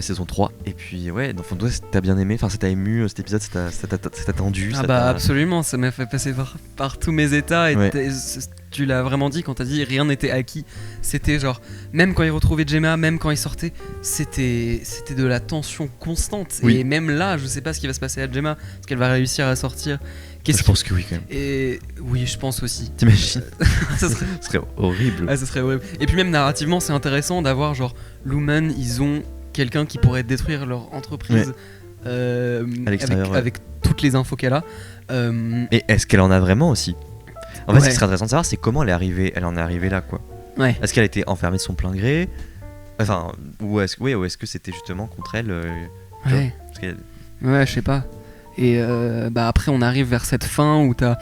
saison 3. Et puis ouais, dans le fond, toi, t'as bien aimé, enfin ça t'a ému cet épisode, ça t'a tendu. Absolument, ça m'a fait passer par tous mes états. Et tu l'as vraiment dit quand t'as dit rien n'était acquis. C'était genre, même quand il retrouvait Gemma, même quand il sortait, c'était de la tension constante. Et même là, je sais pas ce qui va se passer à Gemma, est-ce qu'elle va réussir à sortir? Je pense que oui quand même. Et oui, je pense aussi. T'imagines? Ça serait horrible. Ah, ça serait horrible. Et puis même narrativement, c'est intéressant d'avoir genre Lumen, ils ont quelqu'un qui pourrait détruire leur entreprise à l'extérieur, avec toutes les infos qu'elle a. Et est-ce qu'elle en a vraiment aussi? En fait, ce qui serait intéressant de savoir, c'est comment elle en est arrivée là, quoi. Est-ce qu'elle a été enfermée de son plein gré? Enfin, ou est-ce que c'était justement contre elle? Ouais, je sais pas. Et après, on arrive vers cette fin où t'as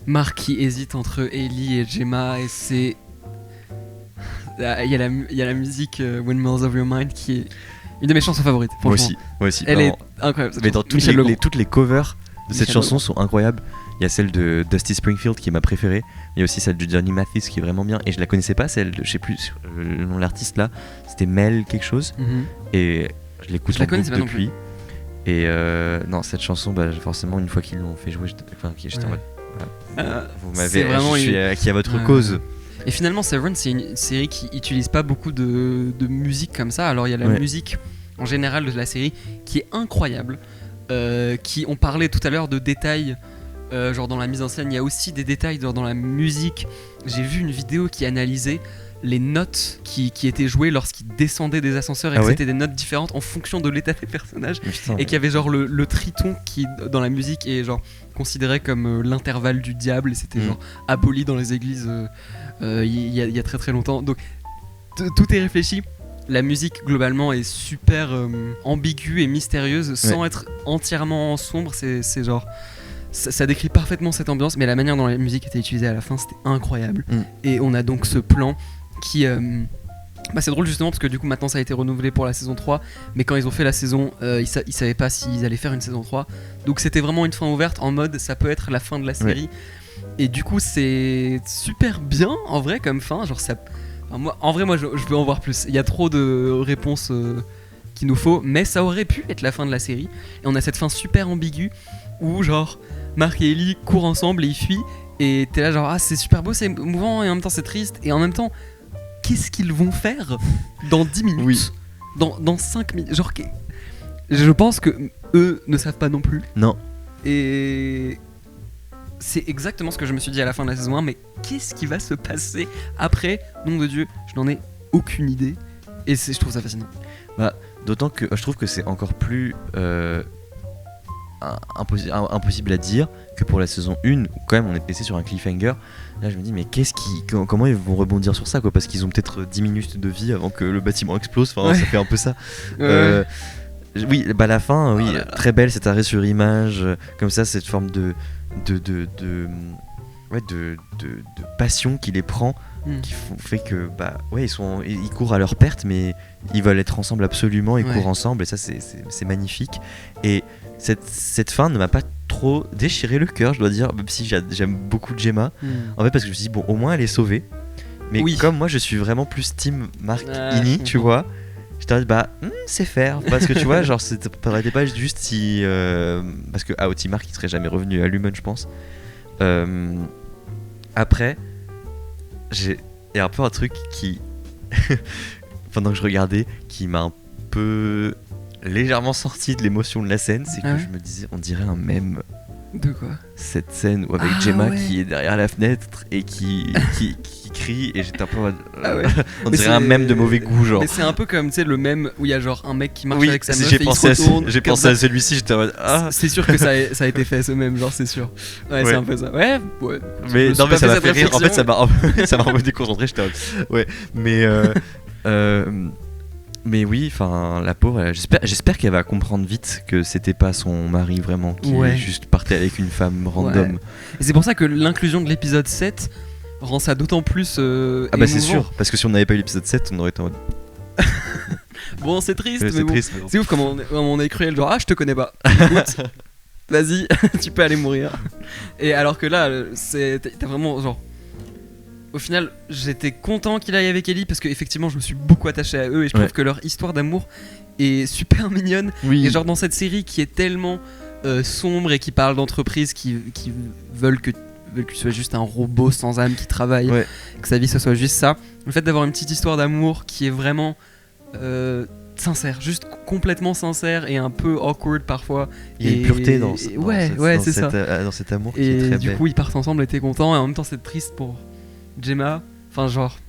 Mark qui hésite entre Ellie et Gemma, et c'est... Il y a la musique Windmills of Your Mind qui est une de mes chansons favorites. Moi aussi. Elle est incroyable. Mais dans toutes les covers de cette chanson sont incroyables. Il y a celle de Dusty Springfield qui est ma préférée. Il y a aussi celle de Johnny Mathis qui est vraiment bien. Et je la connaissais pas, celle de, je sais plus le nom de l'artiste là. C'était Mel quelque chose. Et je l'écoute en boucle depuis. Et non, cette chanson, forcément, une fois qu'ils l'ont fait jouer, j'étais en mode. Vous m'avez. Je suis acquis à votre cause. Et finalement, Severance, c'est une série qui utilise pas beaucoup de musique comme ça. Alors, il y a la musique en général de la série qui est incroyable. On parlait tout à l'heure de détails, genre dans la mise en scène, il y a aussi des détails dans la musique. J'ai vu une vidéo qui analysait les notes qui étaient jouées lorsqu'ils descendaient des ascenseurs et que c'était des notes différentes en fonction de l'état des personnages. Et qu'il y avait genre le triton qui, dans la musique, est genre considéré comme l'intervalle du diable, et c'était genre aboli dans les églises il y a très très longtemps. Donc tout est réfléchi. La musique globalement est super ambiguë et mystérieuse sans être entièrement sombre. C'est genre ça décrit parfaitement cette ambiance, mais la manière dont la musique était utilisée à la fin, c'était incroyable. Et on a donc ce plan qui Bah c'est drôle justement parce que du coup maintenant ça a été renouvelé pour la saison 3, mais quand ils ont fait la saison, ils savaient pas s'ils allaient faire une saison 3. Donc c'était vraiment une fin ouverte en mode ça peut être la fin de la série. Et du coup c'est super bien en vrai comme fin, genre ça... Moi je veux en voir plus. Il y a trop de réponses qu'il nous faut, mais ça aurait pu être la fin de la série. Et on a cette fin super ambiguë où genre Mark et Ellie courent ensemble et ils fuient. Et t'es là genre ah c'est super beau, c'est émouvant et en même temps c'est triste. Et en même temps qu'est-ce qu'ils vont faire dans 10 minutes dans 5 minutes genre je pense que eux ne savent pas non plus. Non. Et c'est exactement ce que je me suis dit à la fin de la saison 1. Mais qu'est-ce qui va se passer après? Nom de Dieu, je n'en ai aucune idée. Et je trouve ça fascinant. Bah, d'autant que je trouve que c'est encore plus impossible à dire que pour la saison 1 où quand même on est laissé sur un cliffhanger. Là je me dis mais comment ils vont rebondir sur ça quoi, parce qu'ils ont peut-être 10 minutes de vie avant que le bâtiment explose, enfin ça fait un peu ça. Oui, bah la fin, oui, très belle, cet arrêt sur image, comme ça, cette forme de passion qui les prend, qui fait que bah ouais ils courent à leur perte, mais ils veulent être ensemble absolument, ils courent ensemble et ça c'est magnifique. Et cette fin ne m'a pas trop déchiré le cœur, je dois dire, même si j'aime beaucoup Gemma. En fait parce que je me suis dit bon au moins elle est sauvée, mais comme moi je suis vraiment plus team Mark Ini, tu vois. Je t'aurais dit bah c'est faire, parce que tu vois genre ça aurait été pas juste si parce que Aoty Mark il serait jamais revenu à Lumon je pense. Après il y a un peu un truc qui pendant que je regardais qui m'a un peu légèrement sorti de l'émotion de la scène, c'est que je me disais on dirait un mème. De quoi? Cette scène où avec Gemma qui est derrière la fenêtre et qui crie, et j'étais un peu on dirait un mème de mauvais goût genre. Mais c'est un peu comme tu sais le mème où il y a genre un mec qui marche avec sa meuf et il se retourne. J'ai pensé à celui-ci, j'étais en mode c'est sûr que ça a été fait ce même genre, c'est sûr. Ouais. C'est un peu ça. Ouais. Mais non mais ça m'a fait rire. En fait ça m'a un peu déconcentré, j'étais ouais. Mais oui, enfin la pauvre, j'espère qu'elle va comprendre vite que c'était pas son mari vraiment qui juste partait avec une femme random. Et c'est pour ça que l'inclusion de l'épisode 7 rend ça d'autant plus bah c'est sûr, parce que si on n'avait pas eu l'épisode 7, on aurait été en mode... Bon c'est triste, mais bon. C'est ouf comme on est cruel, genre je te connais pas. Écoute, vas-y, tu peux aller mourir. Et alors que là, t'as vraiment genre... Au final, j'étais content qu'il aille avec Ellie parce qu'effectivement, je me suis beaucoup attaché à eux et je trouve que leur histoire d'amour est super mignonne. Et genre dans cette série qui est tellement sombre et qui parle d'entreprises qui veulent que tu sois juste un robot sans âme qui travaille, que sa vie ce soit juste ça. Le fait d'avoir une petite histoire d'amour qui est vraiment sincère, juste complètement sincère et un peu awkward parfois. Il y a une pureté dans cet amour qui est très belle. Et du coup, ils partent ensemble et t'es content, et en même temps, c'est triste pour Gemma, enfin genre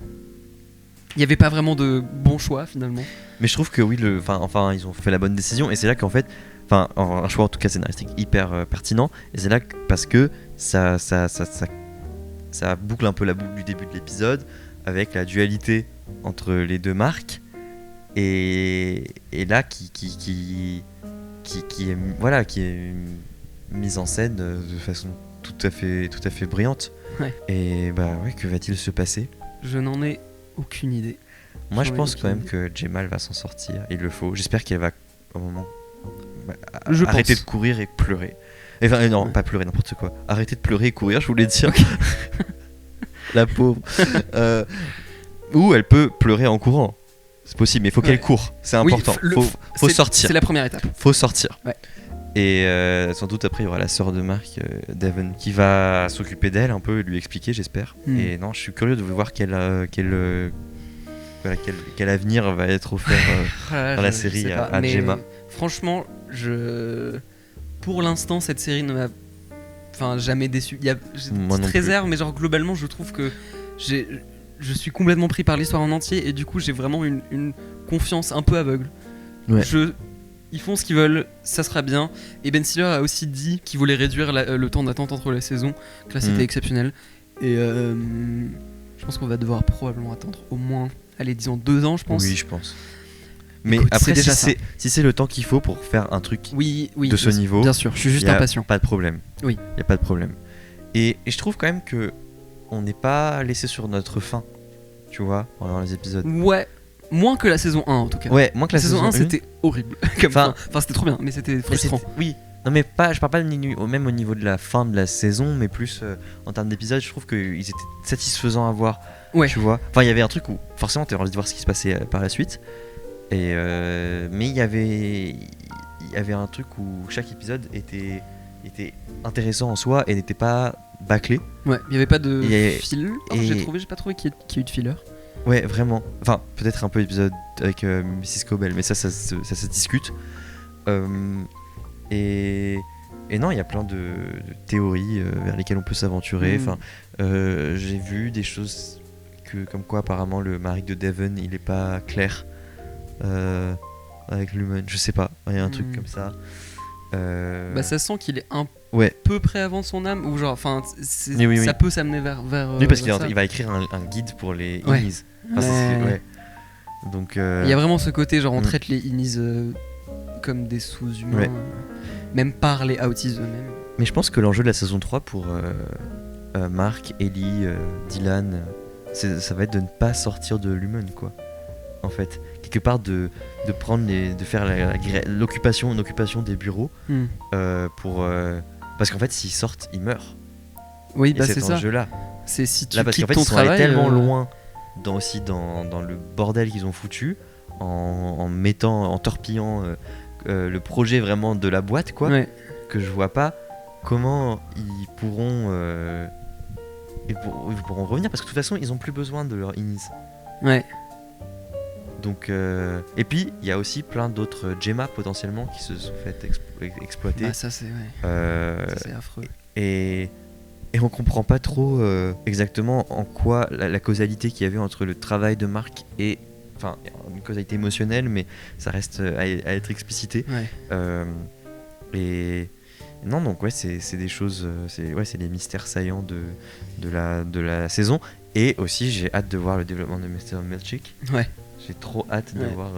il n'y avait pas vraiment de bon choix finalement. Mais je trouve que oui, enfin ils ont fait la bonne décision, et c'est là qu'en fait, enfin un choix en tout cas scénaristique hyper pertinent, et c'est là parce que ça boucle un peu la boucle du début de l'épisode avec la dualité entre les deux marques, et là qui est mise en scène de façon tout à fait brillante. Et bah ouais, que va-t-il se passer? Je n'en ai aucune idée. Moi je pense quand même que Gemma va s'en sortir, il le faut. J'espère qu'elle va au moment arrêter de courir et pleurer. Enfin non, pas pleurer, n'importe quoi. Arrêter de pleurer et courir, je voulais dire. La pauvre. Ou elle peut pleurer en courant. C'est possible, mais il faut qu'elle court. C'est important. Faut sortir. C'est la première étape. Faut sortir. Et sans doute après il y aura la sœur de Mark, Devon, qui va s'occuper d'elle un peu et lui expliquer, j'espère. Et non, je suis curieux de voir quel avenir va être offert dans la série à Gemma. Franchement, pour l'instant cette série ne m'a jamais déçu. J'ai une petite réserve, mais genre globalement je trouve que je suis complètement pris par l'histoire en entier, et du coup j'ai vraiment une confiance un peu aveugle. Ils font ce qu'ils veulent, ça sera bien. Et Ben Stiller a aussi dit qu'il voulait réduire le temps d'attente entre les saisons, que là c'était exceptionnel. Et je pense qu'on va devoir probablement attendre au moins, disons 2 ans, je pense. Oui, je pense. Mais écoute, après, si c'est le temps qu'il faut pour faire un truc de ce niveau, bien sûr, je suis juste impatient. Pas de problème. Oui. Il y a pas de problème. Et je trouve quand même que on n'est pas laissé sur notre faim, tu vois, pendant les épisodes. Ouais. Moins que la saison 1 en tout cas. Ouais, moins que la saison 1 c'était horrible. Enfin, c'était trop bien, mais c'était frustrant. Oui, non mais je parle pas même au niveau de la fin de la saison, mais plus en termes d'épisodes, je trouve qu'ils étaient satisfaisants à voir. Ouais. Tu vois. Enfin, il y avait un truc où forcément t'avais envie de voir ce qui se passait par la suite. Et mais il y avait un truc où chaque épisode était intéressant en soi et n'était pas bâclé. Ouais, il y avait pas de filler. J'ai pas trouvé qu'il y ait eu de filler. Ouais, vraiment. Enfin, peut-être un peu épisode avec Mrs. Cobell, mais ça se discute. Et non, il y a plein de théories vers lesquelles on peut s'aventurer. Enfin, j'ai vu des choses comme quoi apparemment le mari de Devon, il est pas clair avec l'humain. Je sais pas, il y a un truc comme ça. Bah ça sent qu'il est un peu près avant son âme, ou genre, enfin, oui. ça peut s'amener vers oui, parce qu'il va écrire un guide pour les Innis. Enfin, donc il y a vraiment ce côté genre on traite les Innis comme des sous-humains, même par les Outies eux-mêmes. Mais je pense que l'enjeu de la saison 3 pour Mark, Ellie, Dylan, ça va être de ne pas sortir de l'humain, quoi. En fait, quelque part de prendre de faire l'occupation des bureaux pour parce qu'en fait s'ils sortent ils meurent. Oui, bah c'est ça. Enjeu-là. C'est si tu là parce quittes qu'en fait ton ils sont travail, allés tellement loin dans le bordel qu'ils ont foutu en torpillant le projet vraiment de la boîte, quoi, que je vois pas comment ils pourront revenir, parce que de toute façon ils ont plus besoin de leur Innis. Ouais. Donc et puis il y a aussi plein d'autres Gemma potentiellement qui se sont fait exploiter. Bah ça c'est ça c'est affreux. Et on comprend pas trop exactement en quoi la causalité qu'il y avait entre le travail de Mark et, enfin, une causalité émotionnelle, mais ça reste à être explicité. Et non, donc c'est des choses, c'est des mystères saillants de la saison. Et aussi j'ai hâte de voir le développement de Mr. Milchick. J'ai trop hâte de voir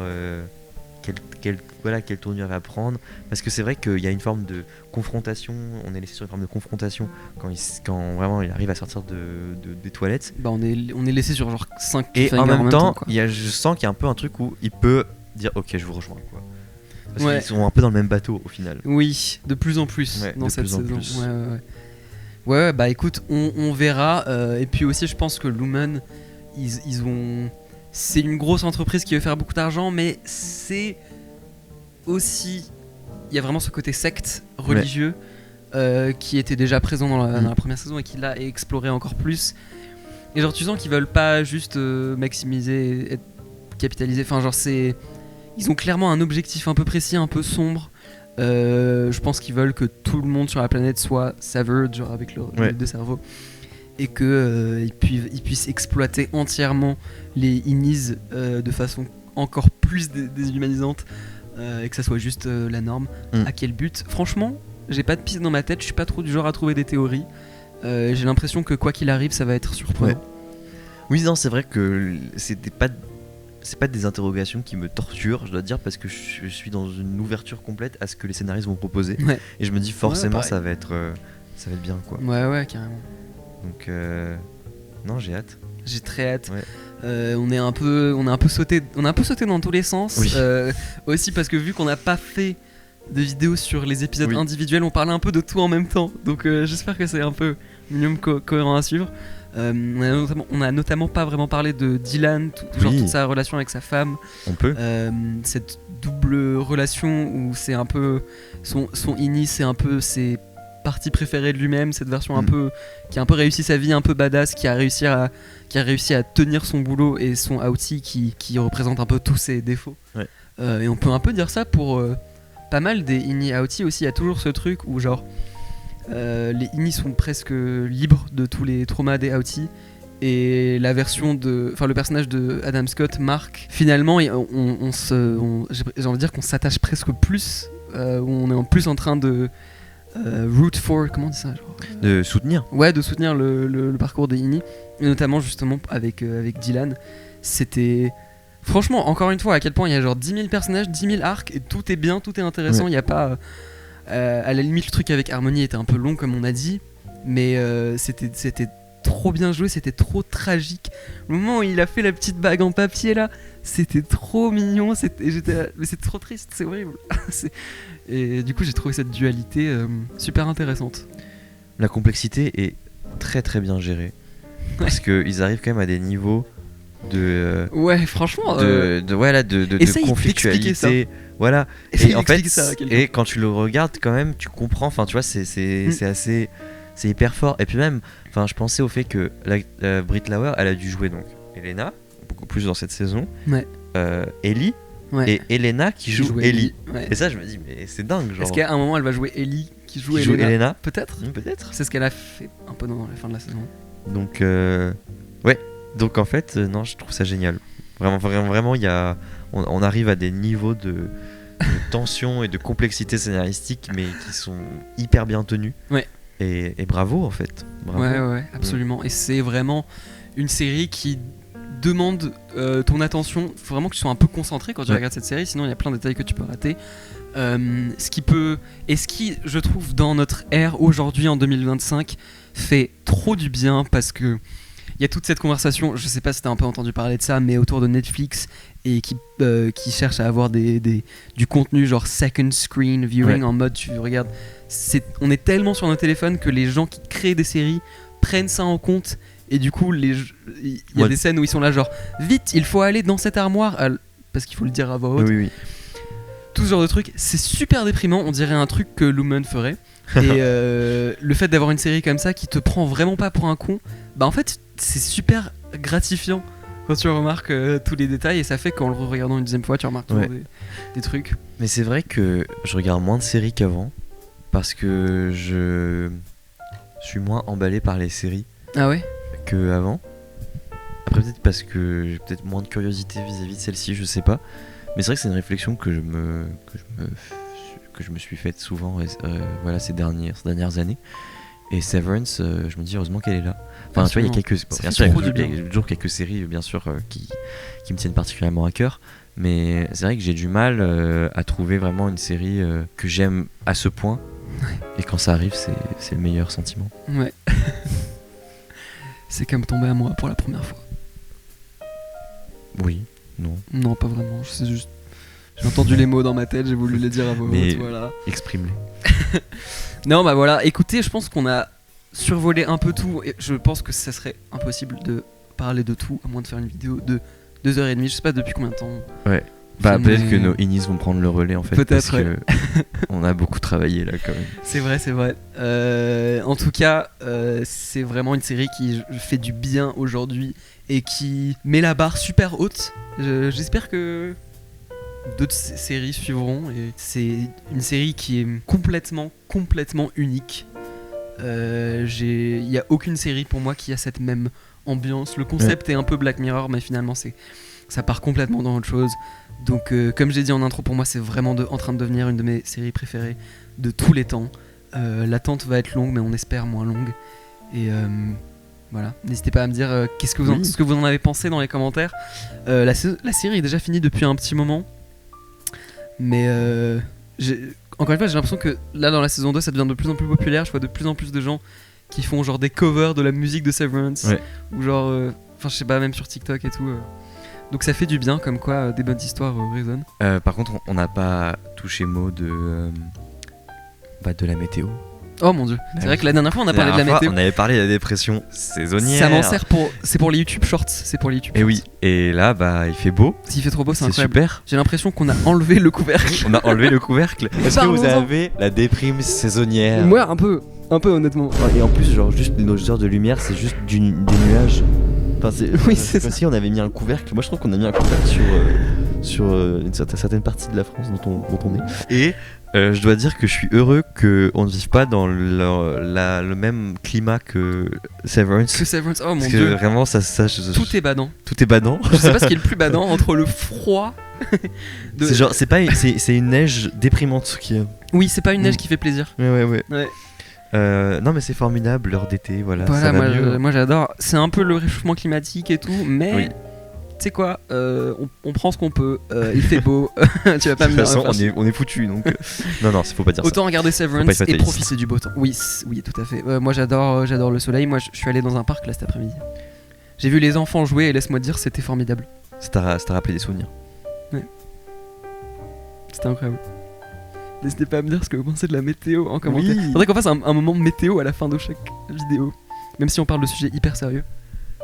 quelle tournure va prendre, parce que c'est vrai qu'il y a une forme de confrontation, on est laissé sur une forme de confrontation quand vraiment il arrive à sortir des toilettes. Bah on est laissé sur genre 5 et en même temps je sens qu'il y a un peu un truc où il peut dire ok, je vous rejoins, quoi, parce qu'ils sont un peu dans le même bateau au final. Oui, de plus en plus dans cette saison. Ouais, bah écoute, on verra. Et puis aussi je pense que Lumen, ils ont... C'est une grosse entreprise qui veut faire beaucoup d'argent, mais c'est aussi... Il y a vraiment ce côté secte religieux qui était déjà présent dans la première saison et qui l'a exploré encore plus. Et genre tu sens qu'ils veulent pas juste maximiser et capitaliser. Enfin genre ils ont clairement un objectif un peu précis, un peu sombre. Je pense qu'ils veulent que tout le monde sur la planète soit severed, genre avec le deux cerveaux. Et qu'ils puissent exploiter entièrement les Innis de façon encore plus déshumanisante, et que ça soit juste la norme. À quel but ? Franchement, j'ai pas de piste dans ma tête, je suis pas trop du genre à trouver des théories. J'ai l'impression que quoi qu'il arrive, ça va être surprenant. Oui, non, c'est vrai que c'est pas des interrogations qui me torturent, je dois dire, parce que je suis dans une ouverture complète à ce que les scénaristes vont proposer. Et je me dis forcément ça va être bien, quoi. Ouais, carrément. Donc non, j'ai hâte. J'ai très hâte. On a un peu sauté dans tous les sens. Aussi parce que vu qu'on n'a pas fait de vidéos sur les épisodes individuels, on parlait un peu de tout en même temps. Donc j'espère que c'est un peu minimum cohérent à suivre. On a notamment pas vraiment parlé de Dylan, toute sa relation avec sa femme. On peut. Cette double relation où c'est un peu son Innis, c'est un peu ses partie préférée de lui-même, cette version un peu qui a un peu réussi sa vie, un peu badass, qui a réussi à tenir son boulot et son outie qui représente un peu tous ses défauts. Et on peut un peu dire ça pour pas mal des Innis outie aussi. Il y a toujours ce truc où genre les Innis sont presque libres de tous les traumas des outie, et la version le personnage de Adam Scott, Mark, finalement j'ai envie de dire qu'on s'attache presque plus, où on est en plus en train de root for, comment on dit ça, genre, de soutenir. De soutenir le parcours des Innis, et notamment justement avec Dylan. C'était franchement, encore une fois, à quel point il y a genre 10 000 personnages, 10 000 arcs, et tout est bien, tout est intéressant. Il y a pas à la limite, le truc avec Harmony était un peu long comme on a dit, mais c'était trop bien joué, c'était trop tragique. Le moment où il a fait la petite bague en papier là, c'était trop mignon, mais c'est trop triste, c'est horrible. Et du coup j'ai trouvé cette dualité super intéressante. La complexité est très très bien gérée, parce qu'ils arrivent quand même à des niveaux de ouais franchement de conflictualité, voilà. Et en fait et quand tu le regardes quand même tu comprends, enfin tu vois c'est assez, c'est hyper fort. Et puis même enfin je pensais au fait que Brit Lauer elle a dû jouer donc Elena beaucoup plus dans cette saison, Ellie et Elena qui joue Ellie. Et ça je me dis mais c'est dingue, genre. Est-ce qu'à un moment elle va jouer Ellie qui joue Elena peut-être. C'est ce qu'elle a fait un peu dans la fin de la saison. Donc ouais. Donc en fait, non, je trouve ça génial. Vraiment, il y a, on arrive à des niveaux de tension et de complexité scénaristique, mais qui sont hyper bien tenus. Ouais. Et bravo en fait. Bravo. Ouais, absolument. Et c'est vraiment une série qui demande ton attention. Il faut vraiment que tu sois un peu concentré quand tu regardes cette série, sinon il y a plein de détails que tu peux rater. Ce qui, je trouve, dans notre ère aujourd'hui en 2025, fait trop du bien parce que il y a toute cette conversation, je sais pas si t'as un peu entendu parler de ça, mais autour de Netflix et qui cherche à avoir du contenu genre second screen viewing, en mode tu regardes. On est tellement sur nos téléphones que les gens qui créent des séries prennent ça en compte et du coup il y a des scènes où ils sont là genre vite il faut aller dans cette armoire parce qu'il faut le dire à voix haute. Oui. Tout ce genre de truc, c'est super déprimant, on dirait un truc que Lumen ferait. Et le fait d'avoir une série comme ça qui te prend vraiment pas pour un con, bah en fait c'est super gratifiant quand tu remarques tous les détails, et ça fait qu'en le regardant une deuxième fois tu remarques des trucs. Mais c'est vrai que je regarde moins de séries qu'avant parce que je suis moins emballé par les séries qu'avant. Après peut-être parce que j'ai peut-être moins de curiosité vis-à-vis de celle-ci, je sais pas. Mais c'est vrai que c'est une réflexion que je me suis faite souvent ces dernières années. Et Severance, je me dis heureusement qu'elle est là. Enfin, tu vois, il y a toujours quelques séries, bien sûr, qui me tiennent particulièrement à cœur. Mais c'est vrai que j'ai du mal à trouver vraiment une série que j'aime à ce point. Et quand ça arrive, c'est le meilleur sentiment. Ouais. C'est comme tomber amoureux pour la première fois. Oui, non. Non, pas vraiment. C'est juste. J'ai entendu les mots dans ma tête, j'ai voulu les dire à voix haute, voilà. Exprime-les. Non, bah voilà, écoutez, je pense qu'on a survolé un peu tout, et je pense que ça serait impossible de parler de tout, à moins de faire une vidéo de 2h30, je sais pas depuis combien de temps. Ouais, bah peut-être que nos Inis vont prendre le relais en fait, peut-être, parce que on a beaucoup travaillé là quand même. C'est vrai. En tout cas, c'est vraiment une série qui fait du bien aujourd'hui, et qui met la barre super haute. J'espère que d'autres séries suivront, et c'est une série qui est complètement unique. Il y a aucune série pour moi qui a cette même ambiance. Le concept est un peu Black Mirror, mais finalement ça part complètement dans autre chose. Donc comme j'ai dit en intro, pour moi c'est vraiment en train de devenir une de mes séries préférées de tous les temps. L'attente va être longue, mais on espère moins longue. Et voilà, n'hésitez pas à me dire ce que vous en avez pensé dans les commentaires. La série est déjà finie depuis un petit moment, mais encore une fois j'ai l'impression que là dans la saison 2 ça devient de plus en plus populaire. Je vois de plus en plus de gens qui font genre des covers de la musique de Severance, ou genre je sais pas, même sur TikTok et tout. Donc ça fait du bien, comme quoi des bonnes histoires résonnent. Par contre on n'a pas touché mot de la météo. Oh mon dieu, c'est vrai que la dernière fois on a parlé de la météo. On avait parlé de la dépression saisonnière. Ça m'en sert c'est pour les YouTube Shorts, c'est pour les YouTube. Et oui, et là il fait beau. S'il fait trop beau, c'est incroyable. Super. J'ai l'impression qu'on a enlevé le couvercle. On a enlevé le couvercle. Est-ce que vous avez la déprime saisonnière? Moi un peu honnêtement. Et en plus genre juste nos heures de lumière, c'est juste des nuages. Enfin, c'est comme si on avait mis un couvercle. Moi je trouve qu'on a mis un couvercle sur une certaine partie de la France dont on est. Et je dois dire que je suis heureux qu'on ne vive pas dans le même climat que Severance. Oh mon Parce dieu. Que vraiment tout est badant. Tout est badant. Je sais pas ce qui est le plus badant entre le froid. C'est une neige déprimante qui. Oui, c'est pas une neige qui fait plaisir. Ouais. Non mais c'est formidable, l'heure d'été, voilà ça va mieux. Moi j'adore. C'est un peu le réchauffement climatique et tout, mais sais quoi, on prend ce qu'on peut, il fait beau, tu vas pas me dire. De toute façon, on est foutu donc. Non, faut pas dire ça. Autant regarder Severance et profiter du beau temps. Oui, tout à fait. Moi j'adore le soleil. Moi je suis allé dans un parc là cet après-midi. J'ai vu les enfants jouer et laisse-moi te dire, c'était formidable. Ça t'a rappelé des souvenirs. Ouais. C'était incroyable. N'hésitez pas à me dire ce que vous pensez de la météo en commentaire. Oui. Faudrait qu'on fasse un moment météo à la fin de chaque vidéo. Même si on parle de sujets hyper sérieux.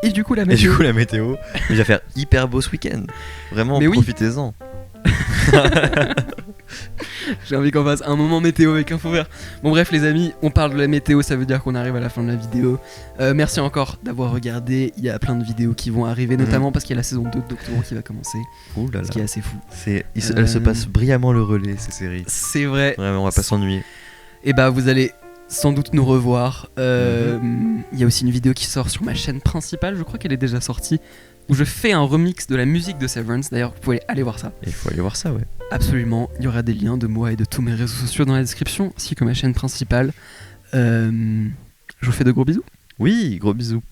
Et du coup la météo. Il va faire hyper beau ce week-end. Vraiment, profitez-en. J'ai envie qu'on fasse un moment météo avec un fou rire. Bon bref les amis, on parle de la météo, ça veut dire qu'on arrive à la fin de la vidéo. Merci encore d'avoir regardé. Il y a plein de vidéos qui vont arriver, notamment parce qu'il y a la saison 2 de Doctor Who qui va commencer. Ouh là là. Ce qui est assez fou. Elle se passe brillamment le relais ces séries. C'est vrai. Vraiment, on va pas s'ennuyer. Et bah vous allez sans doute nous revoir. Il y a aussi une vidéo qui sort sur ma chaîne principale, je crois qu'elle est déjà sortie, où je fais un remix de la musique de Severance. D'ailleurs, vous pouvez aller voir ça. Il faut aller voir ça, ouais. Absolument. Il y aura des liens de moi et de tous mes réseaux sociaux dans la description, ainsi que ma chaîne principale. Je vous fais de gros bisous. Oui, gros bisous.